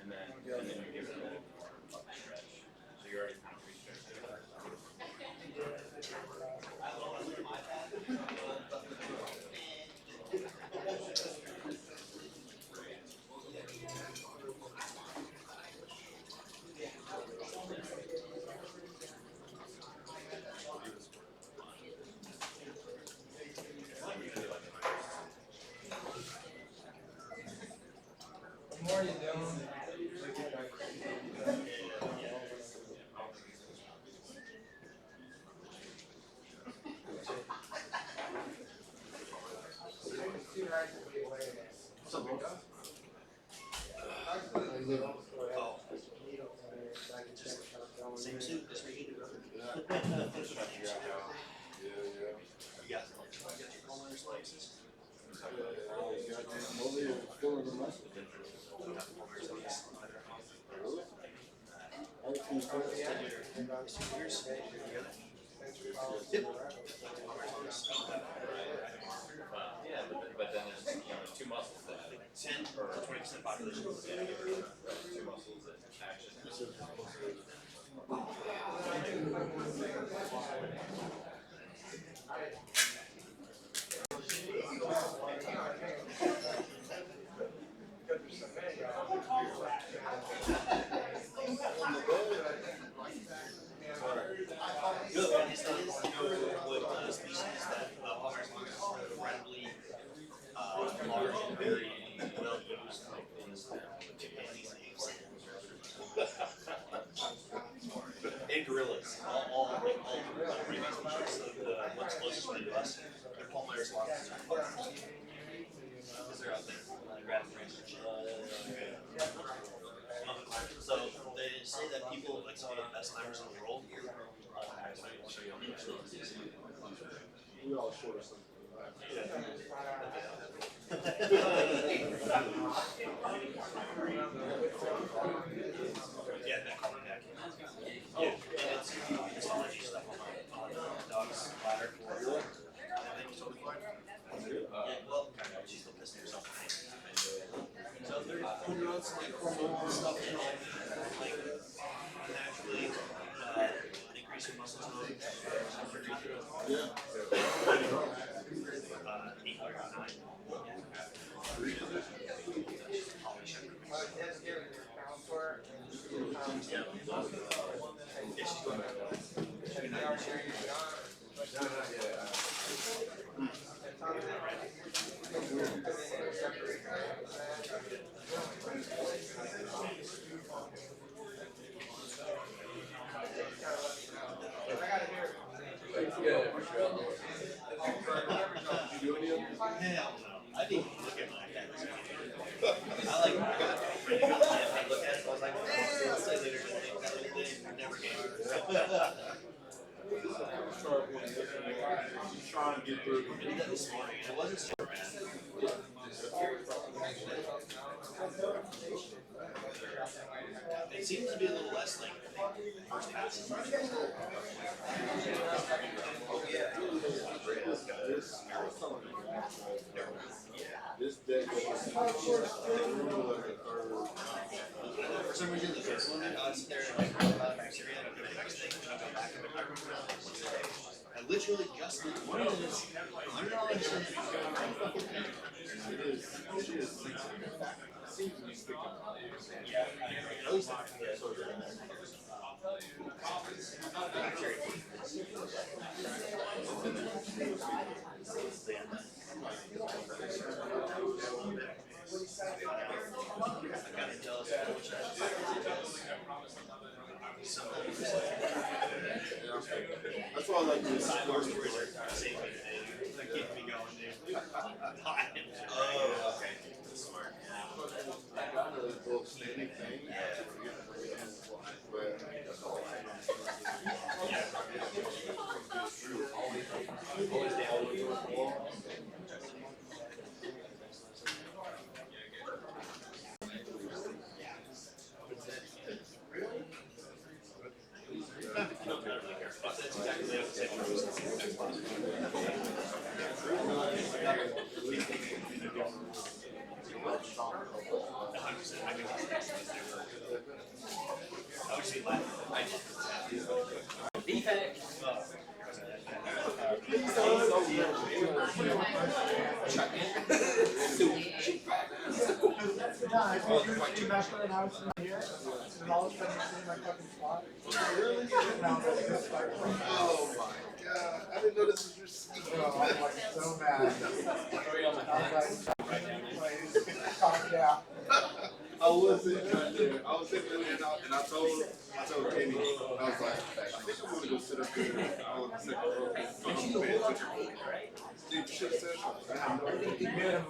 and then you give it a little stretch. So you're already kind of pre-stretched. the more you do them, too hard to be away there. Same suit, just reheated. Yeah. You got your pulmonary slices? yeah, but then there's two muscles that 10 or 20% population. two muscles that action. Good one is what species that Palmer's are incredibly large and very well used in STEM these days. And gorillas, all the previous species of the what's closest to us, they're Palmer's lobsters. Because they're out there, grabbing research. So they say that people like some of the best climbers in the world. I'll show you on the next one. We all short of something. Yeah, that carbon back. Yeah, and it's allergy stuff on dog's bladder. I think it's totally fine. Yeah, well, she's still pissing herself. So they're going on some like hormonal stuff, you know, like naturally increase your muscle tone. Yeah. 8 or 9. Yeah, trying to get through. I did that this morning, and it wasn't super bad. It seems to be a little less like first passes. This deck was For some reason, the first one, I was there and like about bacteria and the next thing, and I go back and I remember I literally just one of this $100 that's why I like this. war stories are saving me. That keeps me going, dude. Oh, okay. Smart. I got a little standing thing. But oh my god, I didn't know this was your seat. Bro, I'm like so mad. I was sitting right there. I was sitting there and I told Katie, I was like, I think I'm gonna go sit up there on the second row. So I'm paying attention. Dude, you should have said something. I have no idea.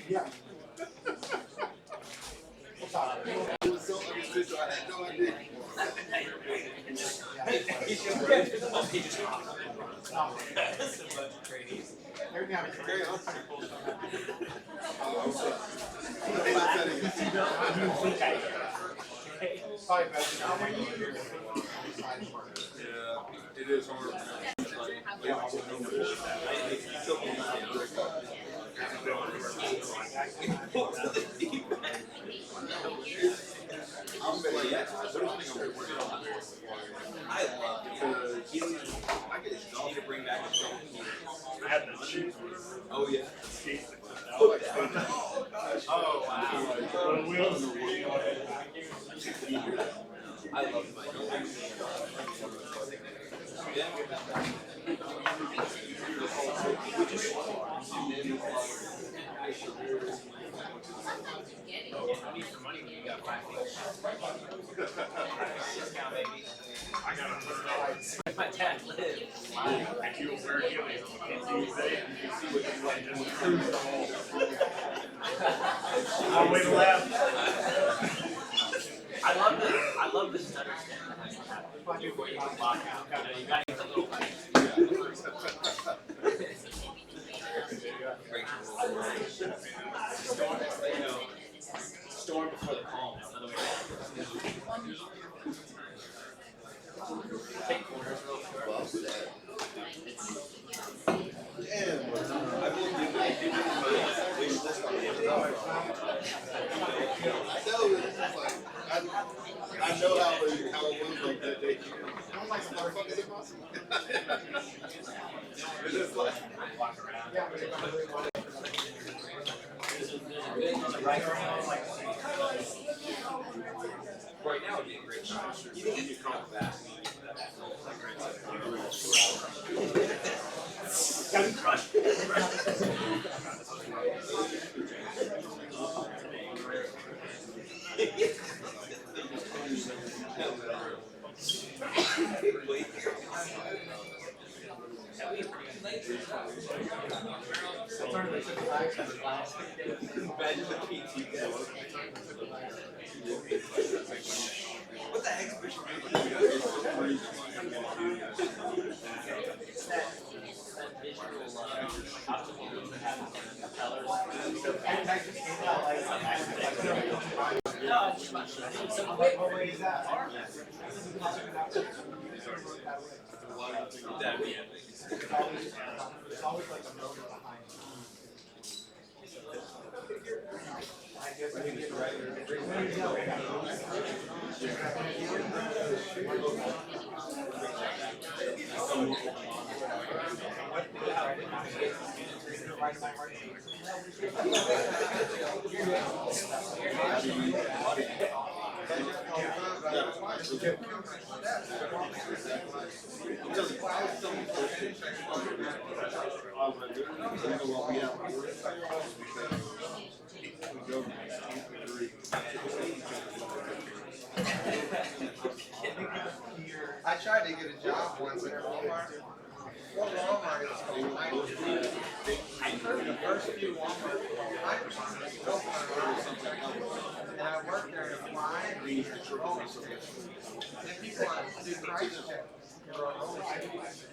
Yeah. It was so unofficial, I had no idea. Yeah, it is hard. I love it. I get exhausted to bring back a show. I had the shoes. Oh, yeah. Oh, Oh, wow. The wheels. I love my need some money when you got 5 I got $100. My dad lived. And you wear heelys on the kids these days. You can see what you like. Just cruise the whole. All the way to left. I love the stutter step that has to happen before you can lock out. You know, you gotta get a little bit. Storm before the calm. Another way down. Take corners real short. Damn. I believe you did my wish list on Amazon. I know how it was like that day. I'm like, how the fuck is it possible? It's just like, Right now would be a great time. You think you could call it that? Got me crushed. Imagine the PT guy. What the heck's pushing me? It's that visual optical that happens on propellers. No, it's just much. So What way is that? that'd be epic. It's always like a motor behind it. I guess I can get I tried to get a job once at Walmart. Well, Walmart is called Hyper. I heard the first few Walmart Hyper built and I worked there to fly and roller skates. And people do price checks. You're on roller skates.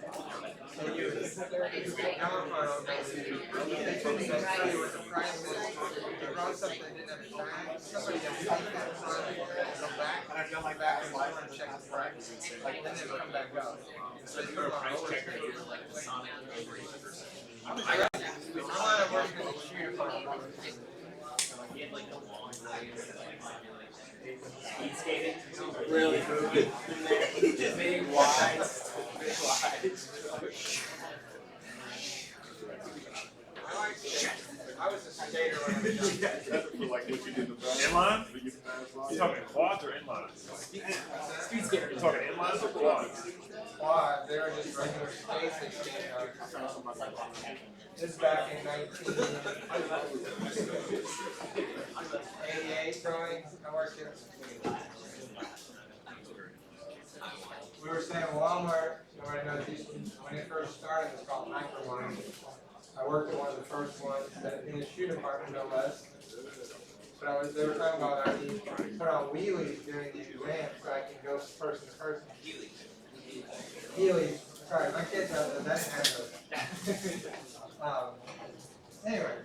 So you would go in front of them, they couldn't even tell you what the price is. You brought something that didn't have a tag, somebody would take that in front of you and go back, and I'd go like back and forth and check the price. Like, then they would come back up. So you put them on roller skates. I wound up working in the shoe department. Speed skating. Really moving. Big wide. Big wide. I was a skater when I was young. Like what you did in the back. Inline? You You talking quads or inlines? Speed skater. You talking inlines or quads? Quad, they were just regular skates they skated on. This is back in 1988, probably. I worked here. We were saying Walmart, nobody knows these, when it first started, it was called Micromine. I worked at one of the first ones in the shoe department, no less. But they were talking about I need to put on wheelies during the exam so I can go person to person. Heelys. Sorry, my kids that didn't have those. Anyway,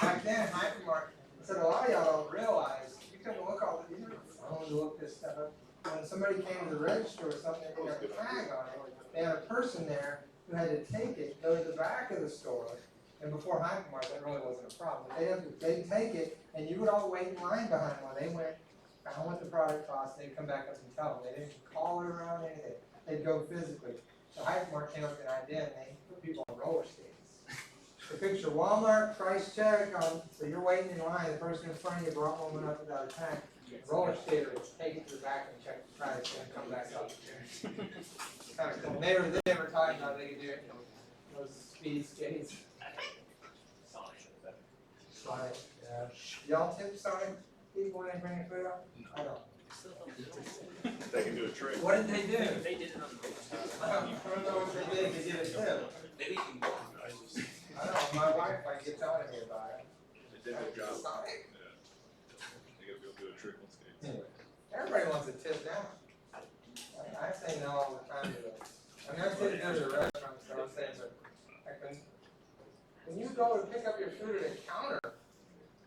back then, Hypermart said a lot of y'all don't realize you couldn't look all the, you never phone to look this stuff up. When somebody came to the register or something, they didn't have a tag on it. They had a person there who had to take it, go to the back of the store. And before Hypermart, that really wasn't a problem. But they'd take it, and you would all wait in line behind them. When they went, found what the product cost, they'd come back up and tell them. They didn't call it around anything. They'd go physically. So Hypermart came up with an idea, and they put people on roller skates. So picture Walmart, price check, so you're waiting in line, the person in front of you brought one up without a tag. Roller skater would take it to the back and check the price and come back up. Kind of cool. They were talking about they could do it, those speed skates. Sonic, yeah. Y'all tip Sonic people when they bring food up? I don't. They can do a trick. What did they do? They did it on the I don't know what they did, they did it too. Maybe you can go. I don't know, my wife might get telling me about it. They did a good job. Sonic. Yeah. They gotta go do a trick on skates. Anyway, everybody wants a tip now. I say no all the time to this. I mean, I did go to the restaurant, so I'm saying, but like when you go to pick up your food at a counter,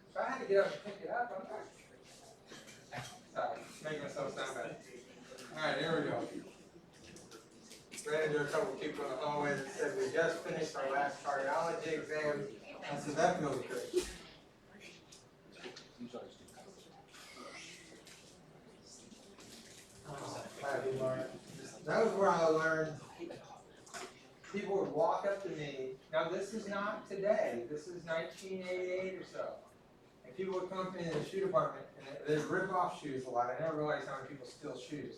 if I had to get up and pick it up, I'm not. Sorry, making myself sound bad. Alright, here we go. Ran into a couple people in the hallway that said we just finished our last cardiology exam. I said, that feels good. That was where I learned people would walk up to me. Now this is not today, this is 1988 or so. And people would come up to me in the shoe department and they'd rip off shoes a lot. I never realized how many people steal shoes.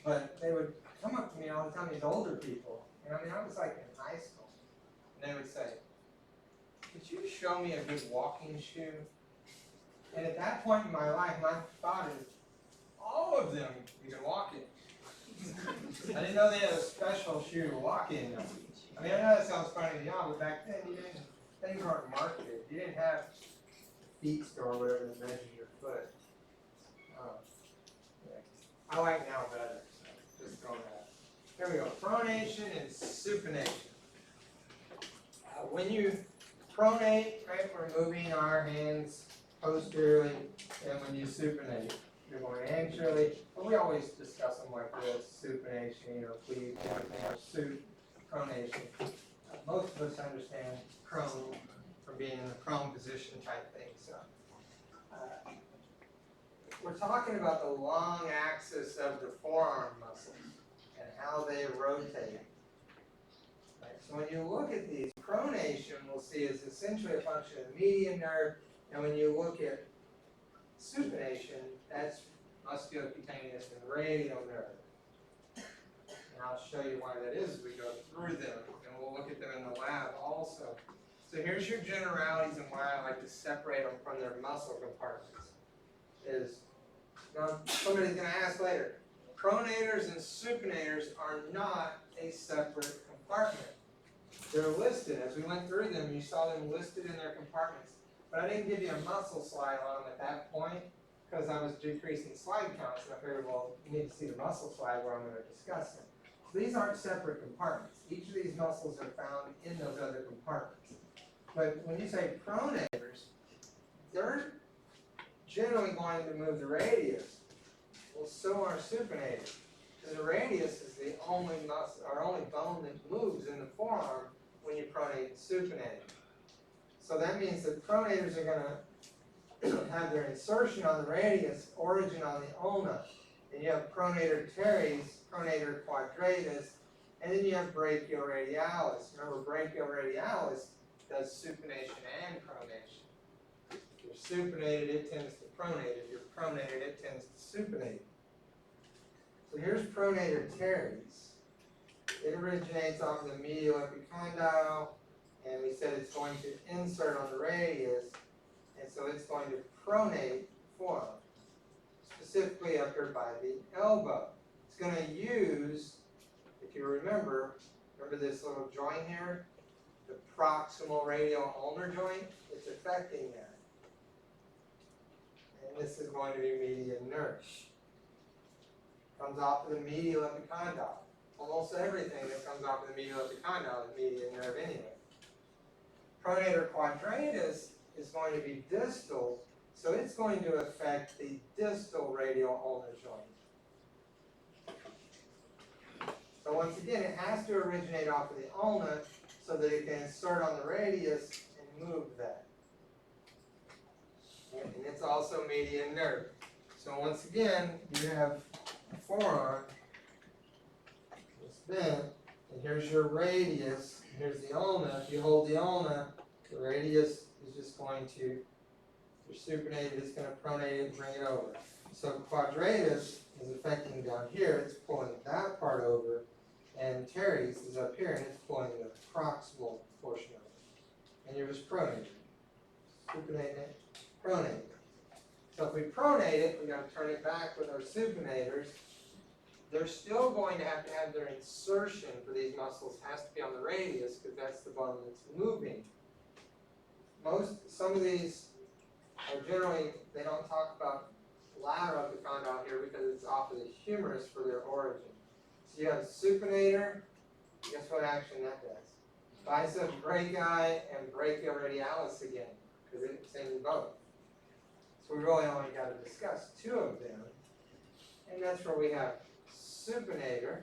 But they would come up to me all the time, these older people. And I mean, I was like in high school. And they would say, could you show me a good walking shoe? And at that point in my life, my thought is, all of them you can walk in. I didn't know they had a special shoe to walk in. I mean, I know that sounds funny to y'all, but back then things weren't marketed. You didn't have feet store, whatever that measures your foot. Yeah. I like now better, so just throwing that. Here we go, pronation and supination. When you pronate, right, we're moving our hands posteriorly, and when you supinate, you're going anteriorly, but we always discuss them like this, supination, or please, or pronation. Most of us understand prone from being in the prone position type thing, so. We're talking about the long axis of the forearm muscles and how they rotate. Right, so when you look at these, pronation we'll see is essentially a function of the median nerve, and when you look at supination, that's musculocutaneous and radial nerve. And I'll show you why that is as we go through them, and we'll look at them in the lab also. So here's your generalities and why I like to separate them from their muscle compartments. Now somebody's going to ask later, pronators and supinators are not a separate compartment. They're listed. As we went through them, you saw them listed in their compartments. But I didn't give you a muscle slide on them at that point because I was decreasing slide counts. And I figured, well, you need to see the muscle slide where I'm going to discuss them. So these aren't separate compartments. Each of these muscles are found in those other compartments. But when you say pronators, they're generally going to move the radius. Well, so are supinators. Because the radius is the only muscle, or only bone that moves in the forearm when you pronate and supinate. So that means that pronators are going to have their insertion on the radius, origin on the ulna. And you have pronator teres, pronator quadratus, and then you have brachioradialis. Remember, brachioradialis does supination and pronation. If you're supinated, it tends to pronate. If you're pronated, it tends to supinate. So here's pronator teres. It originates off the medial epicondyle, and we said it's going to insert on the radius, and so it's going to pronate forearm, specifically up here by the elbow. It's going to use, if you remember this little joint here, the proximal radial ulnar joint, it's affecting that. And this is going to be median nerve. Comes off of the medial epicondyle. Almost everything that comes off of the medial epicondyle is median nerve anyway. Pronator quadratus is going to be distal, so it's going to affect the distal radial ulnar joint. So once again, it has to originate off of the ulna so that it can insert on the radius and move that. And it's also median nerve. So once again, you have a forearm, it's bent, and here's your radius, and here's the ulna. If you hold the ulna, the radius is just going to, if you're supinated, it's going to pronate it and bring it over. So quadratus is affecting down here, it's pulling that part over, and teres is up here, and it's pulling the proximal portion of it. And you're just pronating. Supinating it, pronating it. So if we pronate it, we've got to turn it back with our supinators. They're still going to have their insertion for these muscles has to be on the radius because that's the bone that's moving. Some of these are generally, they don't talk about lateral epicondyle here because it's off of the humerus for their origin. So you have supinator, guess what action that does? Bicep brachii and brachioradialis again, because it's in both. So we really only got to discuss two of them. And that's where we have supinator,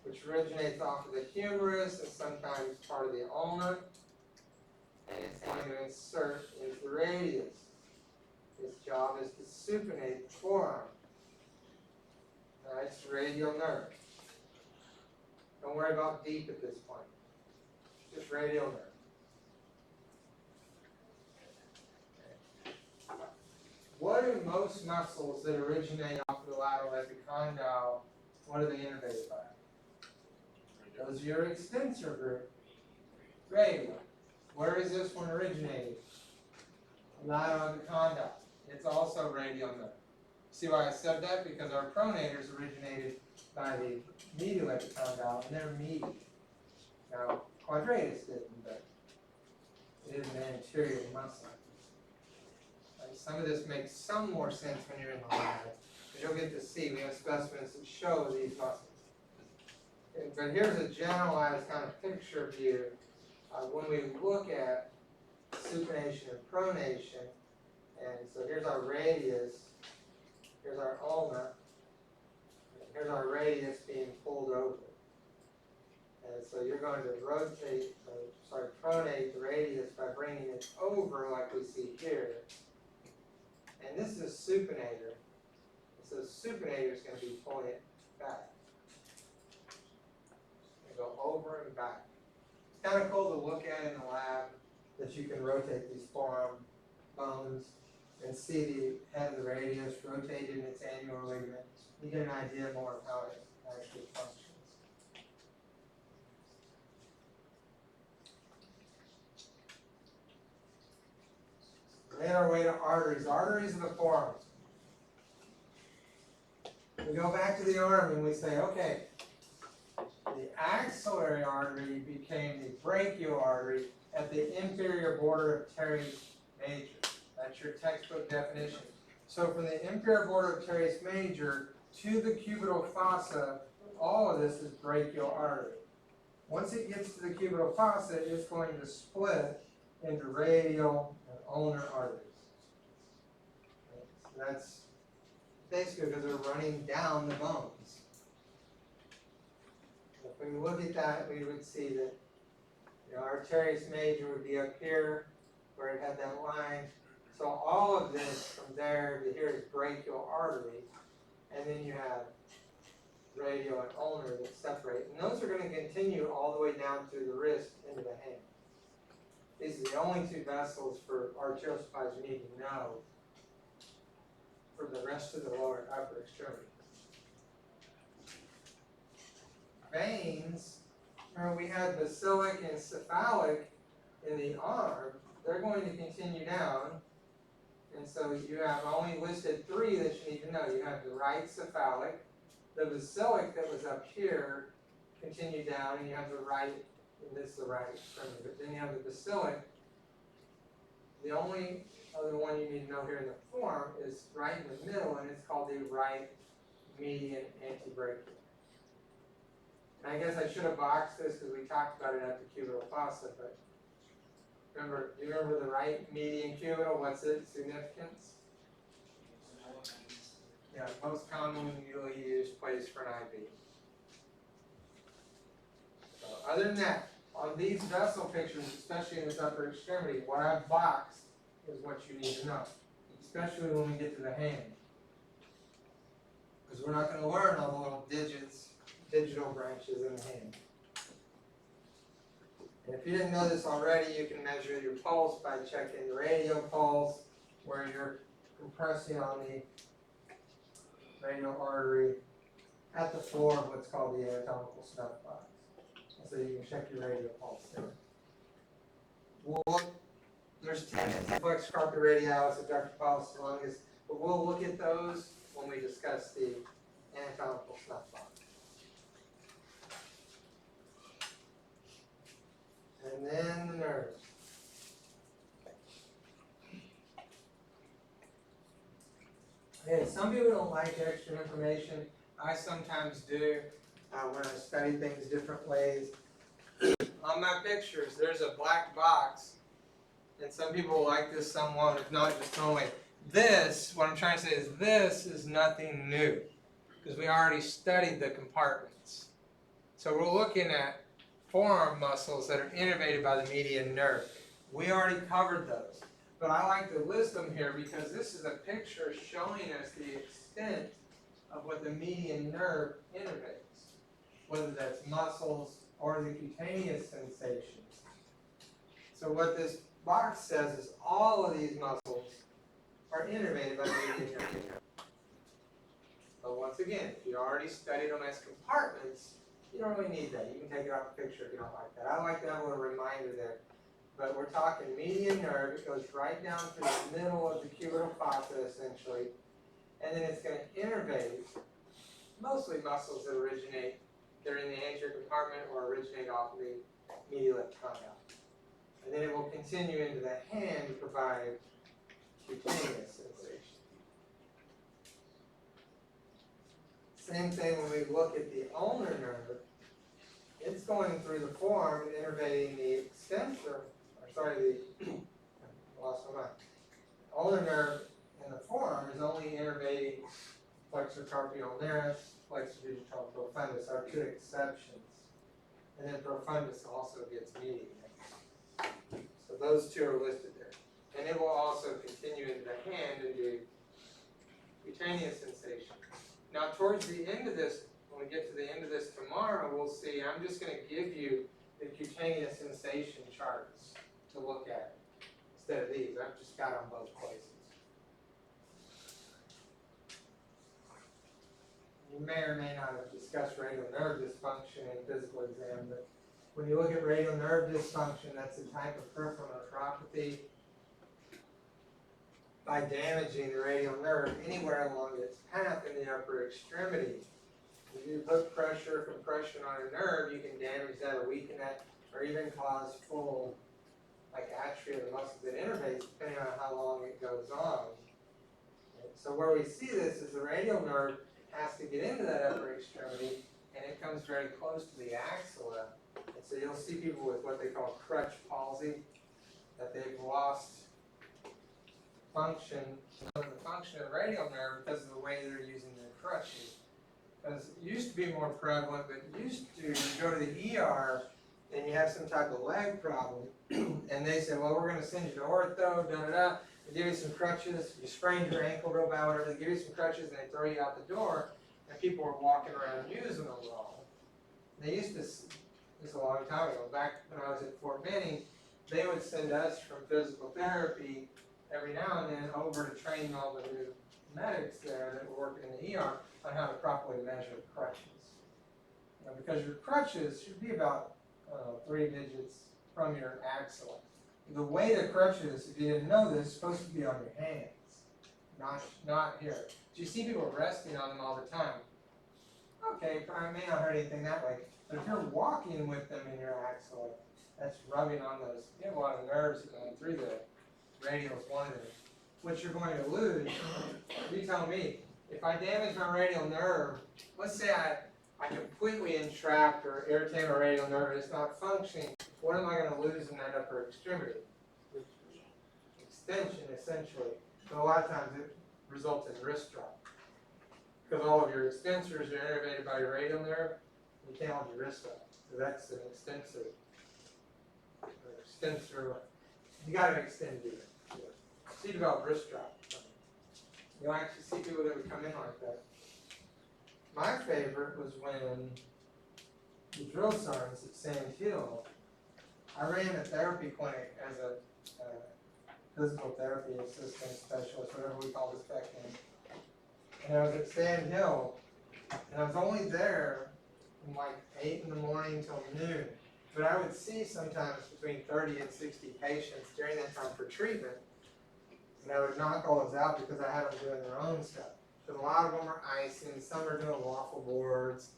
which originates off of the humerus and sometimes part of the ulna. And it's going to insert into the radius. Its job is to supinate the forearm. Alright, it's radial nerve. Don't worry about deep at this point. Just radial nerve. What do most muscles that originate off of the lateral epicondyle, what are they innervated by? Those are your extensor group. Radial. Where is this one originating? Lateral epicondyle. It's also radial nerve. See why I said that? Because our pronators originated by the medial epicondyle, and they're medial. Now, quadratus didn't, but it is an anterior muscle. Some of this makes some more sense when you're in the lab, because you'll get to see, we have specimens that show these muscles. But here's a generalized kind of picture view. When we look at supination and pronation, and so here's our radius, here's our ulna, and here's our radius being pulled over. And so you're going to pronate the radius by bringing it over like we see here. And this is a supinator. So the supinator is going to be pulling it back. And go over and back. It's kind of cool to look at in the lab that you can rotate these forearm bones and see the head of the radius rotated in its annular ligament. You get an idea more of how it actually functions. We made our way to arteries. Arteries are the forearms. We go back to the arm and we say, okay, the axillary artery became the brachial artery at the inferior border of teres major. That's your textbook definition. So from the inferior border of teres major to the cubital fossa, all of this is brachial artery. Once it gets to the cubital fossa, it's going to split into radial and ulnar arteries. So that's basically because they're running down the bones. If we look at that, we would see that our teres major would be up here where it had that line. So all of this from there to here is brachial artery, and then you have radial and ulnar that separate. And those are going to continue all the way down through the wrist into the hand. These are the only two vessels for arterial supplies you need to know for the rest of the lower and upper extremity. Veins, remember we had basilic and cephalic in the arm, they're going to continue down. And so you have only listed three that you need to know. You have the right cephalic, the basilic that was up here continued down, and you have the right, and this is the right extremity. But then you have the basilic. The only other one you need to know here in the form is right in the middle, and it's called the right median antebrachial. And I guess I should have boxed this because we talked about it at the cubital fossa, but do you remember the right median cubital? What's its significance? Yeah, most commonly used place for an IV. So other than that, on these vessel pictures, especially in this upper extremity, what I've boxed is what you need to know, especially when we get to the hand. Because we're not going to learn all the little digital branches in the hand. And if you didn't know this already, you can measure your pulse by checking the radial pulse, where you're compressing on the radial artery at the floor of what's called the anatomical snuff box. And so you can check your radial pulse there. There's 10 flex carpi radialis, adductor pollicis longus, but we'll look at those when we discuss the anatomical snuff box. And then the nerves. Okay, some people don't like extra information. I sometimes do when I study things different ways. On my pictures, there's a black box, and some people like this, some won't. If not, just throw away. This, what I'm trying to say is this is nothing new, because we already studied the compartments. So we're looking at forearm muscles that are innervated by the median nerve. We already covered those. But I like to list them here because this is a picture showing us the extent of what the median nerve innervates, whether that's muscles or the cutaneous sensations. So what this box says is all of these muscles are innervated by the median nerve. But once again, if you already studied them as compartments, you don't really need that. You can take it off the picture if you don't like that. I like to have a little reminder there. But we're talking median nerve. It goes right down through the middle of the cubital fossa, essentially. And then it's going to innervate mostly muscles that originate, they're in the anterior compartment or originate off of the medial epicondyle. And then it will continue into the hand to provide cutaneous sensation. Same thing when we look at the ulnar nerve. It's going through the forearm and innervating the extensor, lost my mind. Ulnar nerve in the forearm is only innervating flexor carpi ulnaris, flexor digitalis profundus are two exceptions. And then profundus also gets mediated. So those two are listed there. And it will also continue into the hand into cutaneous sensation. Now towards the end of this, when we get to the end of this tomorrow, we'll see, I'm just going to give you the cutaneous sensation charts to look at instead of these. I've just got on both places. You may or may not have discussed radial nerve dysfunction in physical exam, but when you look at radial nerve dysfunction, that's a type of peripheral neuropathy. By damaging the radial nerve anywhere along its path in the upper extremity. If you put pressure, compression on a nerve, you can damage that or weaken that, or even cause full, like atrophy of the muscles that innervates, depending on how long it goes on. And so where we see this is the radial nerve has to get into that upper extremity, and it comes very close to the axilla. And so you'll see people with what they call crutch palsy, that they've lost function, the function of the radial nerve because of the way they're using their crutches. Because it used to be more prevalent, but used to, you go to the ER and you have some type of leg problem, and they say, well, we're going to send you to ortho, da-da-da, they give you some crutches, you sprained your ankle real bad, whatever, they give you some crutches and they throw you out the door, and people were walking around using them wrong. They used to, this is a long time ago, back when I was at Fort Benning, they would send us from physical therapy every now and then over to train all the new medics there that were working in the ER on how to properly measure crutches. You know, because your crutches should be about 3 digits from your axilla. The weight of crutches, if you didn't know this, is supposed to be on your hands, not here. So you see people resting on them all the time. Okay, probably may not hurt anything that way, but if you're walking with them in your axilla, that's rubbing on those. You have a lot of nerves going through the radial is one of them. What you're going to lose, you tell me, if I damage my radial nerve, let's say I completely entrap or irritate my radial nerve and it's not functioning, what am I going to lose in that upper extremity? Extension, essentially. So a lot of times it results in wrist drop. Because all of your extensors are innervated by your radial nerve, you can't hold your wrist up. So that's an extensor. You got to extend it. So you develop wrist drop. You'll actually see people that would come in like that. My favorite was when the drill sergeants at Sand Hill, I ran a therapy clinic as a physical therapy assistant specialist, whatever we call this back then. And I was at Sand Hill, and I was only there from like 8 in the morning till noon. But I would see sometimes between 30 and 60 patients during that time for treatment. And I would knock all those out because I had them doing their own stuff. But a lot of them are icing, some are doing waffle boards,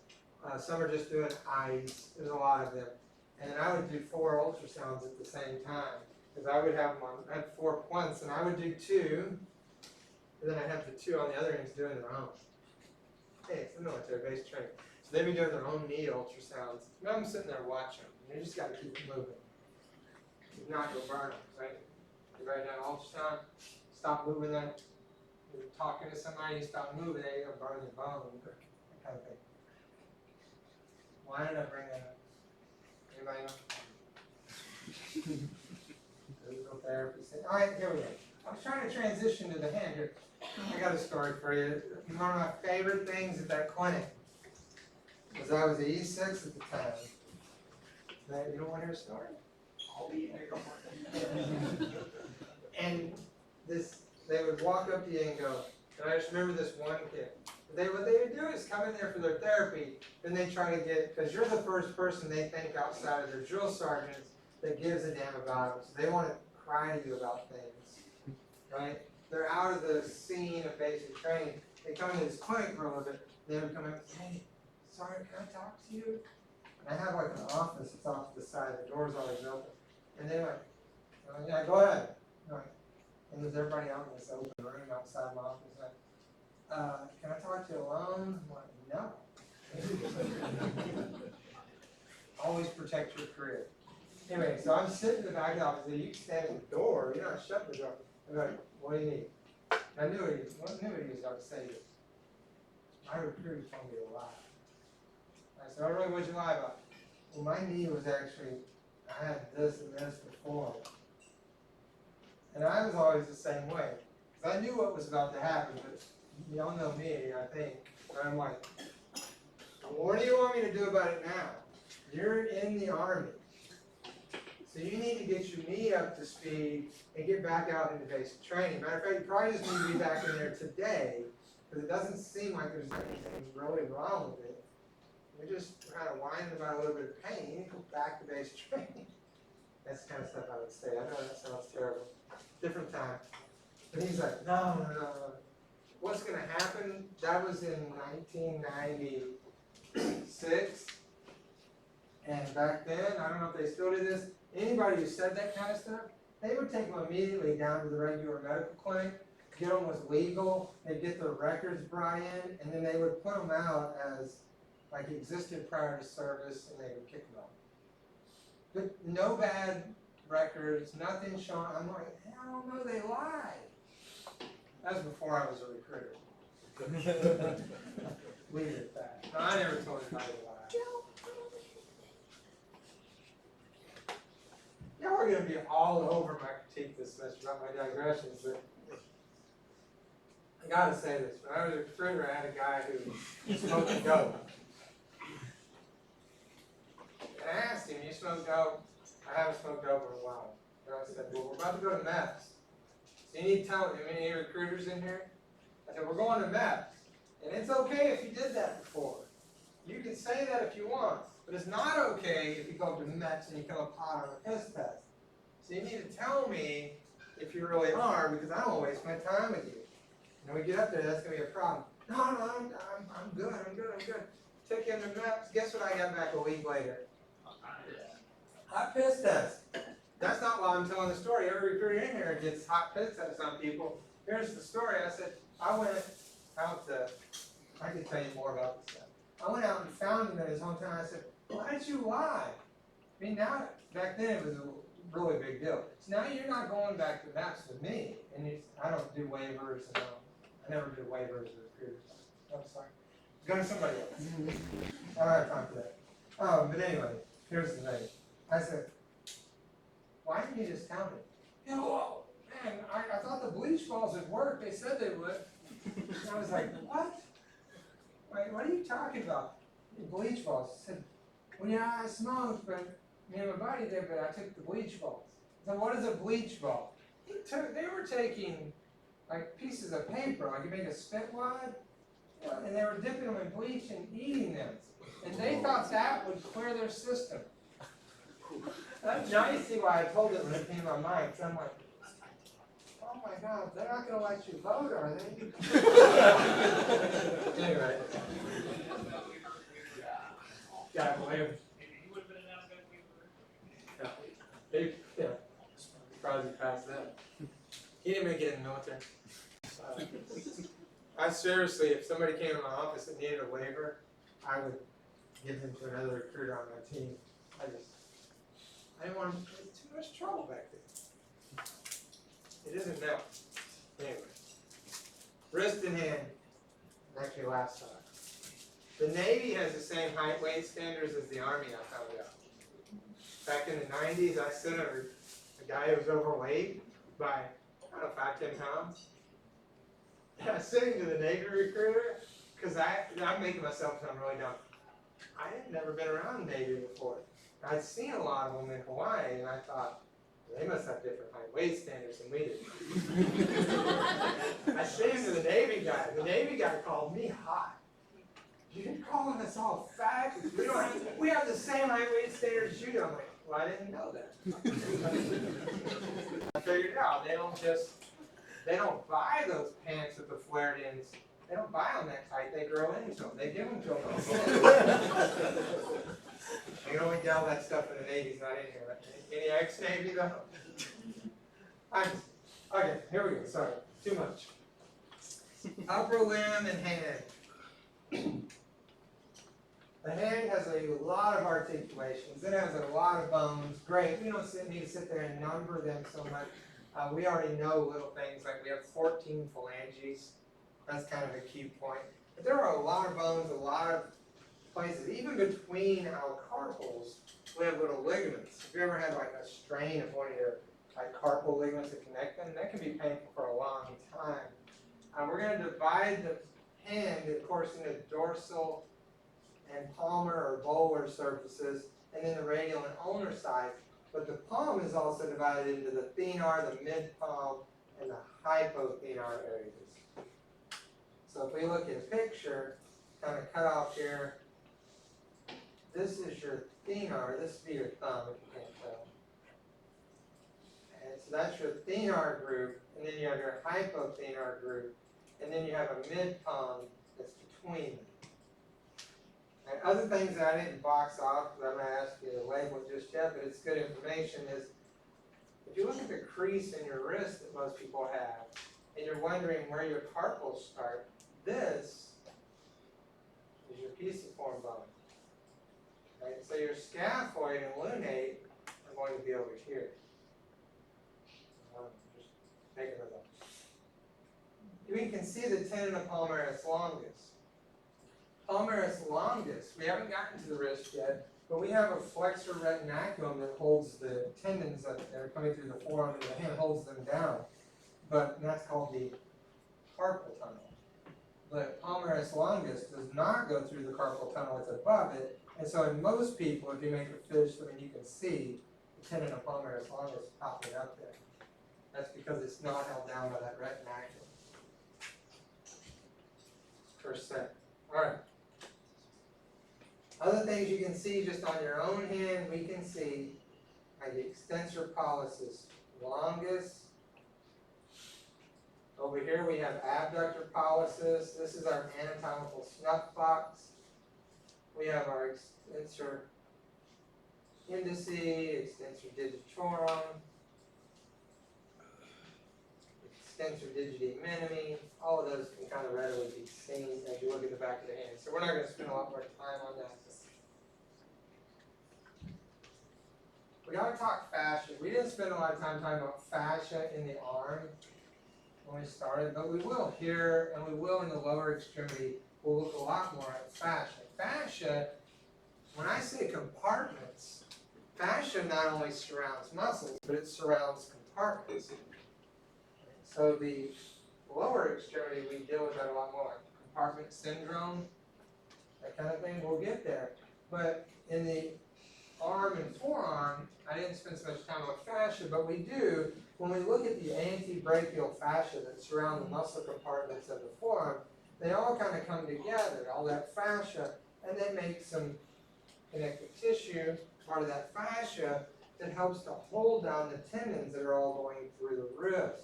some are just doing ice. There's a lot of them. And I would do 4 ultrasounds at the same time. Because I would have them on, I had 4 at once, and I would do 2. And then I'd have the 2 on the other ends doing their own. Hey, it's the military base training. So they'd be doing their own knee ultrasounds. And I'm sitting there watching them. You just got to keep it moving. If not, you'll burn them, right? You write down ultrasound, stop moving that. You're talking to somebody, you stop moving it, you're going to burn your bone, that kind of thing. Why did I bring that up? Anybody know? Physical therapy. All right, here we go. I was trying to transition to the hand here. I got a story for you. One of my favorite things at that clinic was I was an E6 at the time. You don't want to hear a story? I'll be in. And they would walk up to you and go, and I just remember this one kid. What they would do is come in there for their therapy, then they try to get, because you're the first person they think outside of their drill sergeants that gives a damn about them. So they want to cry to you about things, right? They're out of the scene of basic training. They come into this clinic for a little bit, they would come in and say, hey, sorry, can I talk to you? And I have like an office that's off to the side, the door's always open. And they went, yeah, go ahead. and there's everybody out in this open room outside my office. Like, can I talk to you alone? I'm like, no. Always protect your career. Anyway, so I'm sitting in the back of the office, you can stand at the door, you're not shutting the door. I'm like, what do you need? And I knew he was going to say this. My recruiter told me to lie. I said, oh really, what'd you lie about? Well, my knee was actually, I had this and this before. And I was always the same way. Because I knew what was about to happen, but y'all know me, I think. And I'm like, what do you want me to do about it now? You're in the Army. So you need to get your knee up to speed and get back out into basic training. Matter of fact, you probably just need to be back in there today, because it doesn't seem like there's anything really wrong with it. You're just kind of whining about a little bit of pain. You need to go back to basic training. That's the kind of stuff I would say. I know that sounds terrible. Different time. But he's like, no. What's going to happen? That was in 1996. And back then, I don't know if they still do this, anybody who said that kind of stuff, they would take them immediately down to the regular medical clinic, get them was legal, they'd get their records brought in, and then they would put them out as like existed prior to service, and they would kick them out. But no bad records, nothing showing. I'm like, hell no, they lied. That was before I was a recruiter. Leave it at that. No, I never told anybody to lie. Y'all are going to be all over my critique this semester about my digressions, but I gotta say this. When I was a recruiter, I had a guy who smoked dope. And I asked him, you smoke dope? I haven't smoked dope in a while. And I said, well, we're about to go to MEPS. So you need to tell me, any recruiters in here? I said, we're going to MEPS. And it's okay if you did that before. You can say that if you want. But it's not okay if you go to MEPS and you come up hot on a piss test. So you need to tell me if you really are, because I don't want to waste my time with you. And when we get up there, that's going to be a problem. No, I'm good. Took him to MEPS. Guess what I got back a week later? Hot piss test. That's not why I'm telling the story. Every recruiter in here gets hot piss tests on people. Here's the story. I said, I went out to, I can tell you more about this stuff. I went out and found him in his hometown. I said, why did you lie? I mean, now, back then it was a really big deal. So now you're not going back to MEPS with me. And I don't do waivers, and I never do waivers with recruiters. I'm sorry. Go to somebody else. I don't have time for that. But anyway, here's the thing. I said, why didn't you just tell me? You know, well, man, I thought the bleach balls would work. They said they would. And I was like, what? Wait, what are you talking about? Bleach balls. I said, well, yeah, I smoked, but me and my buddy did, but I took the bleach balls. So what is a bleach ball? They were taking like pieces of paper, like you make a spit wad, and they were dipping them in bleach and eating them. And they thought that would clear their system. Now you see why I told it when it came to my mind, because I'm like, oh my God, they're not going to let you vote, are they? Anyway. Yeah, whatever. Yeah. Probably past that. He didn't make it in the military. I seriously, if somebody came to my office and needed a waiver, I would give them to another recruiter on my team. I didn't want to get too much trouble back then. It isn't now. Anyway. Wrist in hand. Actually, last time. The Navy has the same height weight standards as the Army, I found out. Back in the 90s, I stood over a guy who was overweight by, I don't know, 5, 10 pounds. And I was sitting to the Navy recruiter, because I'm making myself sound really dumb. I had never been around the Navy before. I'd seen a lot of them in Hawaii, and I thought, they must have different height weight standards than we do. I said to the Navy guy. The Navy guy called me hot. You're calling us all fat? We have the same height weight standards as you do. I'm like, well, I didn't know that. I figured it out. They don't buy those pants with the flared ends. They don't buy them that tight. They grow into them. They give them to them. You can only get that stuff in the Navy's not in here. Any ex-Navy though? Okay, here we go, sorry, too much. Upper limb and hand. The hand has a lot of articulations, it has a lot of bones, great, we don't need to sit there and number them so much. We already know little things like we have 14 phalanges, that's kind of a key point. But there are a lot of bones, a lot of places, even between our carpals, we have little ligaments. If you ever had like a strain of one of your like carpal ligaments to connect them, that can be painful for a long time. We're going to divide the hand, of course, into dorsal and palmar or volar surfaces, and then the radial and ulnar side. But the palm is also divided into the thenar, the mid-palm, and the hypothenar areas. So if we look at a picture, kind of cut off here, this is your thenar, this would be your thumb if you can't tell. And so that's your thenar group, and then you have your hypothenar group, and then you have a mid-palm that's between them. And other things that I didn't box off, because I'm not asking you to label it just yet, but it's good information, is if you look at the crease in your wrist that most people have, and you're wondering where your carpals start, this is your pisiform bone. Right? So your scaphoid and lunate are going to be over here. Just making those up. We can see the tendon of palmaris longus. Palmaris longus, we haven't gotten to the wrist yet, but we have a flexor retinaculum that holds the tendons that are coming through the forearm, and the hand holds them down. But that's called the carpal tunnel. But palmaris longus does not go through the carpal tunnel, it's above it. And so in most people, if you make a fist, I mean, you can see the tendon of palmaris longus popping up there. That's because it's not held down by that retinaculum. Per se. All right. Other things you can see just on your own hand, we can see like the extensor pollicis longus. Over here we have abductor pollicis. This is our anatomical snuff box. We have our extensor indice, extensor digitorum, extensor digiti minimi. All of those can kind of readily be seen as you look at the back of the hand. So we're not going to spend a lot more time on that. We got to talk fascia. We didn't spend a lot of time talking about fascia in the arm when we started, but we will here, and we will in the lower extremity. We'll look a lot more at fascia. Fascia, when I say compartments, fascia not only surrounds muscles, but it surrounds compartments. So the lower extremity, we deal with that a lot more. Compartment syndrome, that kind of thing, we'll get there. But in the arm and forearm, I didn't spend so much time on fascia, but we do, when we look at the antebrachial fascia that surround the muscle compartments of the forearm, they all kind of come together, all that fascia, and they make some connective tissue, part of that fascia, that helps to hold down the tendons that are all going through the wrist.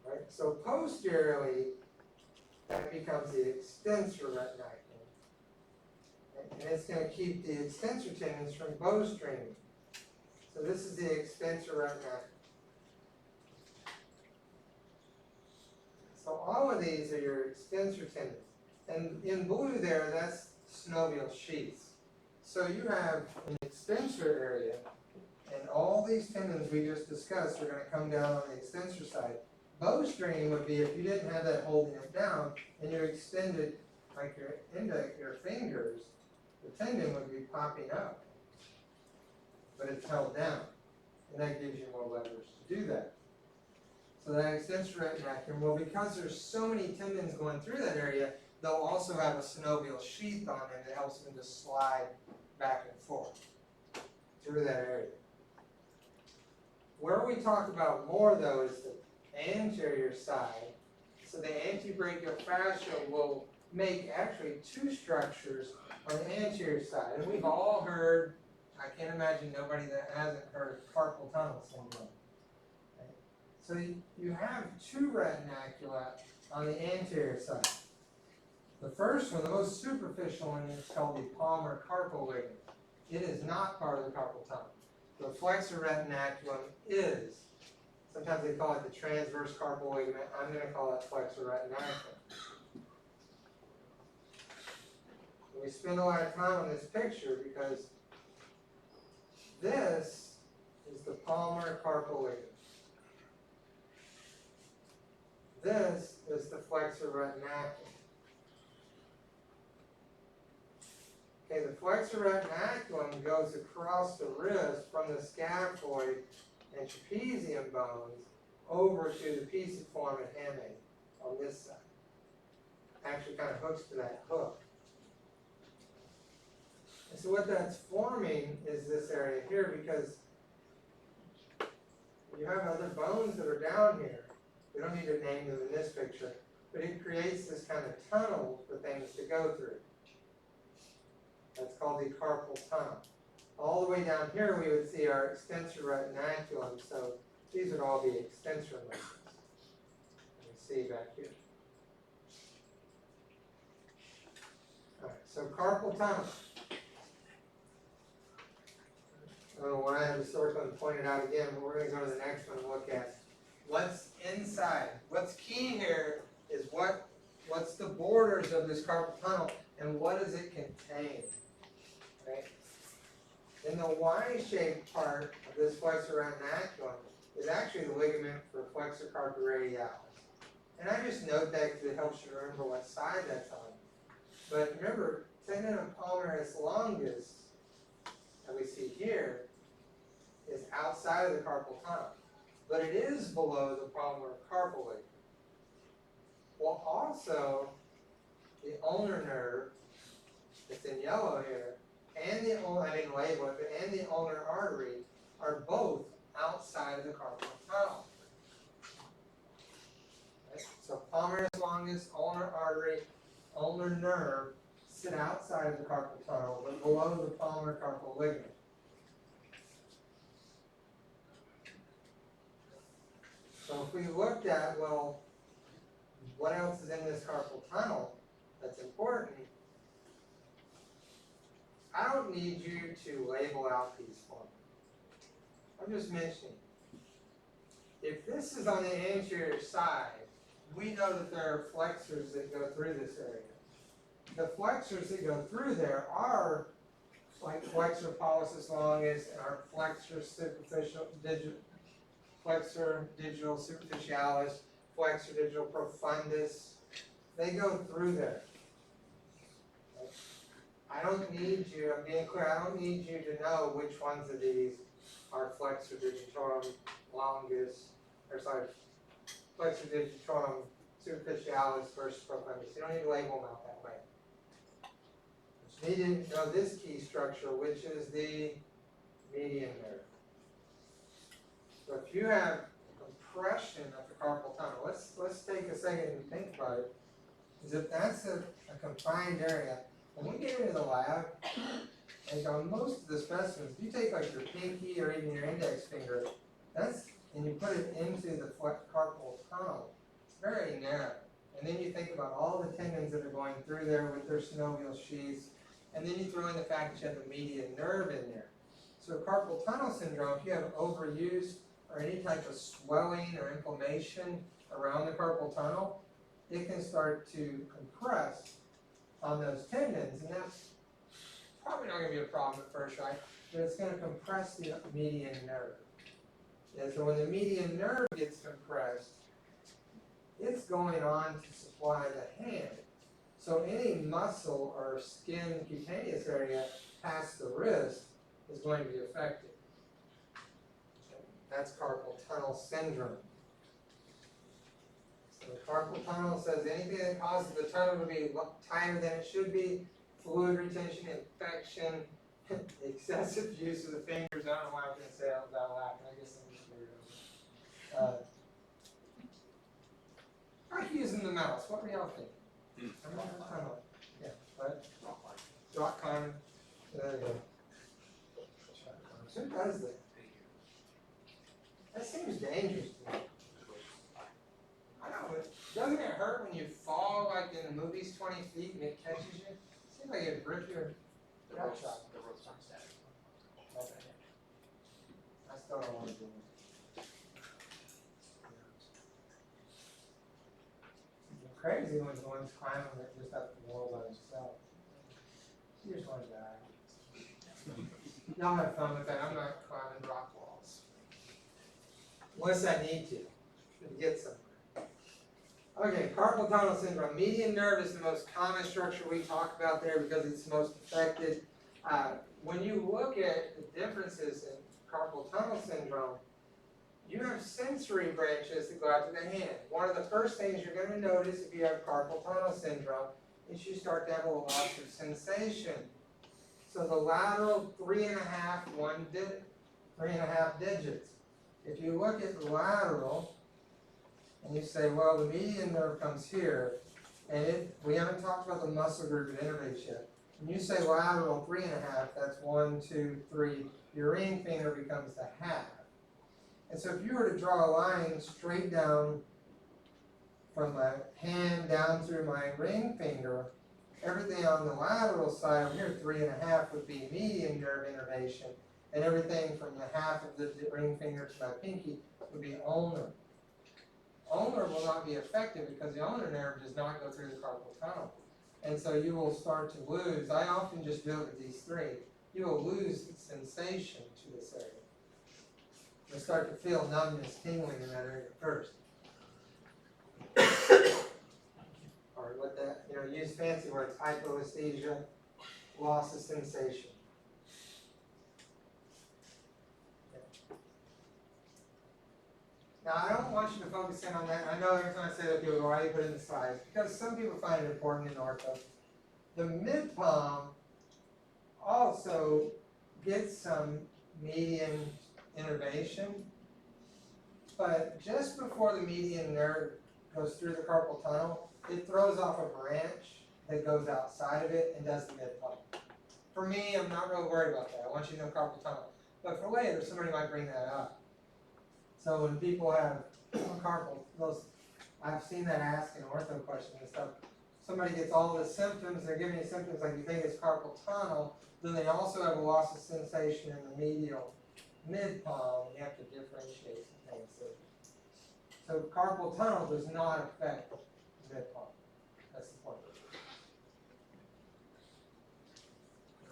Right? So posteriorly, that becomes the extensor retinaculum. And it's going to keep the extensor tendons from bowstringing. So this is the extensor retinaculum. So all of these are your extensor tendons. And in blue there, that's synovial sheaths. So you have an extensor area, and all these tendons we just discussed are going to come down on the extensor side. Bowstringing would be if you didn't have that holding it down, and you extended like your index, your fingers, the tendon would be popping up. But it's held down, and that gives you more leverage to do that. So that extensor retinaculum, well, because there's so many tendons going through that area, they'll also have a synovial sheath on them that helps them to slide back and forth through that area. Where we talk about more, though, is the anterior side. So the antebrachial fascia will make actually two structures on the anterior side. And we've all heard, I can't imagine nobody that hasn't heard carpal tunnel syndrome. Okay? So you have two retinacula on the anterior side. The first one, the most superficial one, is called the palmar carpal ligament. It is not part of the carpal tunnel. The flexor retinaculum is. Sometimes they call it the transverse carpal ligament. I'm going to call it flexor retinaculum. We spend a lot of time on this picture because this is the palmar carpal ligament. This is the flexor retinaculum. Okay, the flexor retinaculum goes across the wrist from the scaphoid and trapezium bones over to the pisiform and hamate on this side. Actually kind of hooks to that hook. And so what that's forming is this area here, because you have other bones that are down here. We don't need to name them in this picture, but it creates this kind of tunnel for things to go through. That's called the carpal tunnel. All the way down here we would see our extensor retinaculum, so these would all be extensor ligaments. You see back here. Alright, so carpal tunnel. When I have the circle and point it out again, but we're going to go to the next one and look at what's inside. What's key here is what's the borders of this carpal tunnel and what does it contain? Right? In the Y-shaped part of this flexor retinaculum is actually the ligament for flexor carpi radialis. And I just note that because it helps you remember what side that's on. But remember, tendon palmaris longus that we see here is outside of the carpal tunnel, but it is below the palmar carpal ligament. Well, also, the ulnar nerve that's in yellow here, and the I didn't label it, but and the ulnar artery are both outside of the carpal tunnel. Right? So palmaris longus, ulnar artery, ulnar nerve sit outside of the carpal tunnel, but below the palmar carpal ligament. So if we looked at, well, what else is in this carpal tunnel that's important, I don't need you to label out these for me. I'm just mentioning. If this is on the anterior side, we know that there are flexors that go through this area. The flexors that go through there are like flexor pollicis longus and our flexor digital superficialis, flexor digital profundus. They go through there. I don't need you, I'm being clear, I don't need you to know which ones of these are flexor digitorum longus, flexor digitorum superficialis versus profundus. You don't need to label them out that way. You need to know this key structure, which is the median nerve. So if you have compression of the carpal tunnel, let's take a second and think about it. Is if that's a confined area, when we get into the lab, like on most of the specimens, if you take like your pinky or even your index finger, and you put it into the carpal tunnel, it's very narrow. And then you think about all the tendons that are going through there with their synovial sheaths, and then you throw in the fact that you have the median nerve in there. So carpal tunnel syndrome, if you have overuse or any type of swelling or inflammation around the carpal tunnel, it can start to compress on those tendons, and that's probably not going to be a problem at first, right? But it's going to compress the median nerve. And so when the median nerve gets compressed, it's going on to supply the hand. So any muscle or skin cutaneous area past the wrist is going to be affected. That's carpal tunnel syndrome. So the carpal tunnel says anything that causes the tunnel to be tighter than it should be, fluid retention, infection, excessive use of the fingers. I don't know why I'm going to say that without laughing. I guess I'm just weird. I like using the mouse. What were y'all thinking? I'm on the tunnel. Yeah, what? Rock climber. There you go. Who does that? That seems dangerous to me. I know, but doesn't it hurt when you fall like in the movies 20 feet and it catches you? It seems like it'd rip your gut shot. The ropes aren't static. Okay. I still don't want to do it. crazy ones, the ones climbing it just up the wall by themselves. You just want to die. Y'all have fun with that. I'm not climbing rock walls. Unless I need to get somewhere. Okay, carpal tunnel syndrome. Median nerve is the most common structure we talk about there because it's the most affected. When you look at the differences in carpal tunnel syndrome, you have sensory branches that go out to the hand. One of the first things you're going to notice if you have carpal tunnel syndrome is you start to have a loss of sensation. So the lateral 3.5 digits. If you look at the lateral, and you say, well, the median nerve comes here, and we haven't talked about the muscle group that innervates yet. When you say lateral 3.5, that's 1, 2, 3. Your ring finger becomes the half. And so if you were to draw a line straight down from my hand down through my ring finger, everything on the lateral side over here, 3.5, would be median nerve innervation, and everything from the half of the ring finger to my pinky would be ulnar. Ulnar will not be effective because the ulnar nerve does not go through the carpal tunnel. And so you will start to lose, I often just do it with these three, you will lose sensation to this area. You'll start to feel numbness, tingling in that area first. Or what that, use fancy words, hypoesthesia, loss of sensation. Now, I don't want you to focus in on that. I know every time I say that, people go, why do you put it in the slides? Because some people find it important in ortho. The mid palm also gets some median innervation, but just before the median nerve goes through the carpal tunnel, it throws off a branch that goes outside of it and does the mid palm. For me, I'm not really worried about that. I want you to know carpal tunnel. But for later, somebody might bring that up. So when people have I've seen that asked in ortho questions and stuff. Somebody gets all the symptoms, they're giving you symptoms like you think it's carpal tunnel, then they also have a loss of sensation in the medial mid palm, and you have to differentiate some things. So carpal tunnel does not affect the mid palm. That's the point.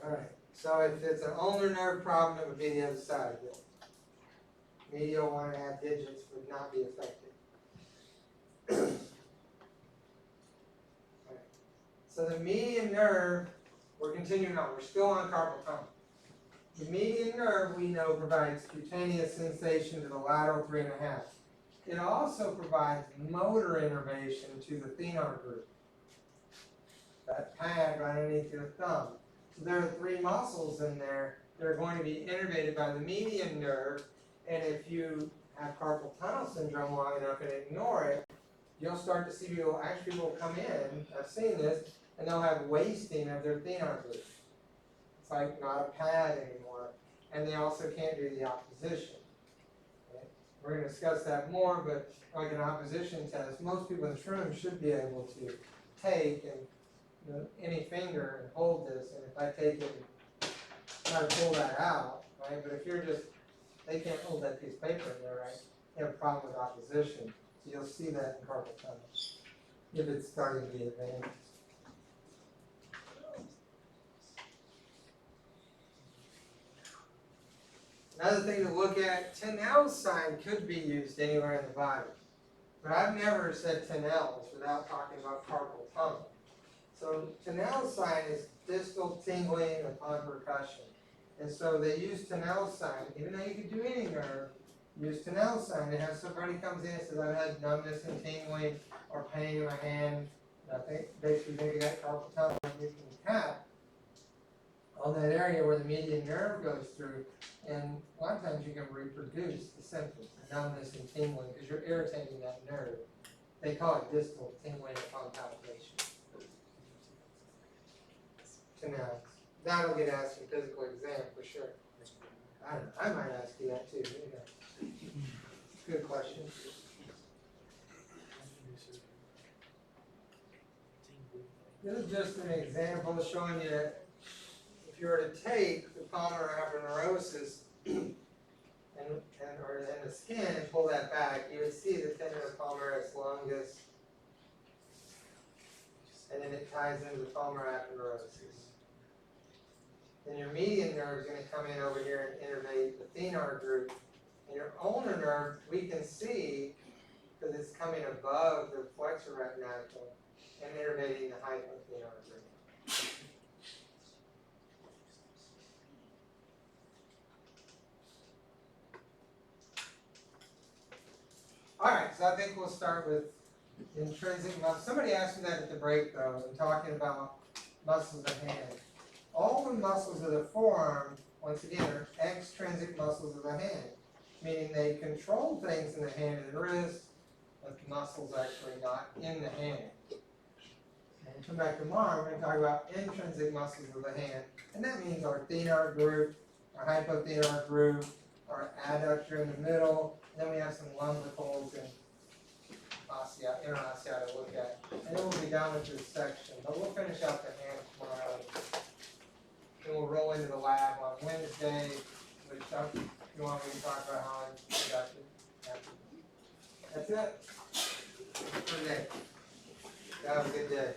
Alright, so if it's an ulnar nerve problem, it would be the other side of it. Medial 1.5 digits would not be affected. Right. So the median nerve, we're continuing on, we're still on carpal tunnel. The median nerve, we know, provides cutaneous sensation to the lateral 3.5. It also provides motor innervation to the thenar group. That pad right underneath your thumb. So there are 3 muscles in there that are going to be innervated by the median nerve. And if you have carpal tunnel syndrome long enough and ignore it, you'll start to see people will come in, I've seen this, and they'll have wasting of their thenar group. It's like not a pad anymore. And they also can't do the opposition. Okay? We're going to discuss that more, but like an opposition test, most people in this room should be able to take and any finger and hold this, and if I take it and try to pull that out, right? But if you're just they can't hold that piece of paper in there, right? They have a problem with opposition. So you'll see that in carpal tunnel if it's starting to be advanced. Another thing to look at, Tinel's sign could be used anywhere in the body. But I've never said Tinel's without talking about carpal tunnel. So Tinel's sign is distal tingling upon percussion. And so they use Tinel's sign, even though you could do any nerve, use Tinel's sign. They have somebody comes in and says, I've had numbness and tingling or pain in my hand. And I think basically maybe that carpal tunnel, you can tap on that area where the median nerve goes through. And a lot of times you can reproduce the symptoms, the numbness and tingling, because you're irritating that nerve. They call it distal tingling upon palpation. Tinel's. That'll get asked in physical exam for sure. I might ask you that too. Good question. This is just an example showing you that if you were to take the palmar aponeurosis and the skin and pull that back, you would see the tendon palmaris longus and it ties into the palmar aponeurosis. Then your median nerve is going to come in over here and innervate the thenar group. And your ulnar nerve, we can see, because it's coming above the flexor retinaculum and innervating the hypothenar group. All right, so I think we'll start with intrinsic muscles. Somebody asked me that at the break, though, and talking about muscles of the hand. All the muscles of the forearm, once again, are extrinsic muscles of the hand, meaning they control things in the hand and wrist, but the muscles actually not in the hand. And we come back tomorrow, we're going to talk about intrinsic muscles of the hand, and that means our thenar group, our hypothenar group, our adductor in the middle, and then we have some lumbricals and interosseous to look at. And then we'll be done with this section, but we'll finish out the hand tomorrow. Then we'll roll into the lab on Wednesday, which if you want me to talk about how I conducted. That's it for today. Have a good day.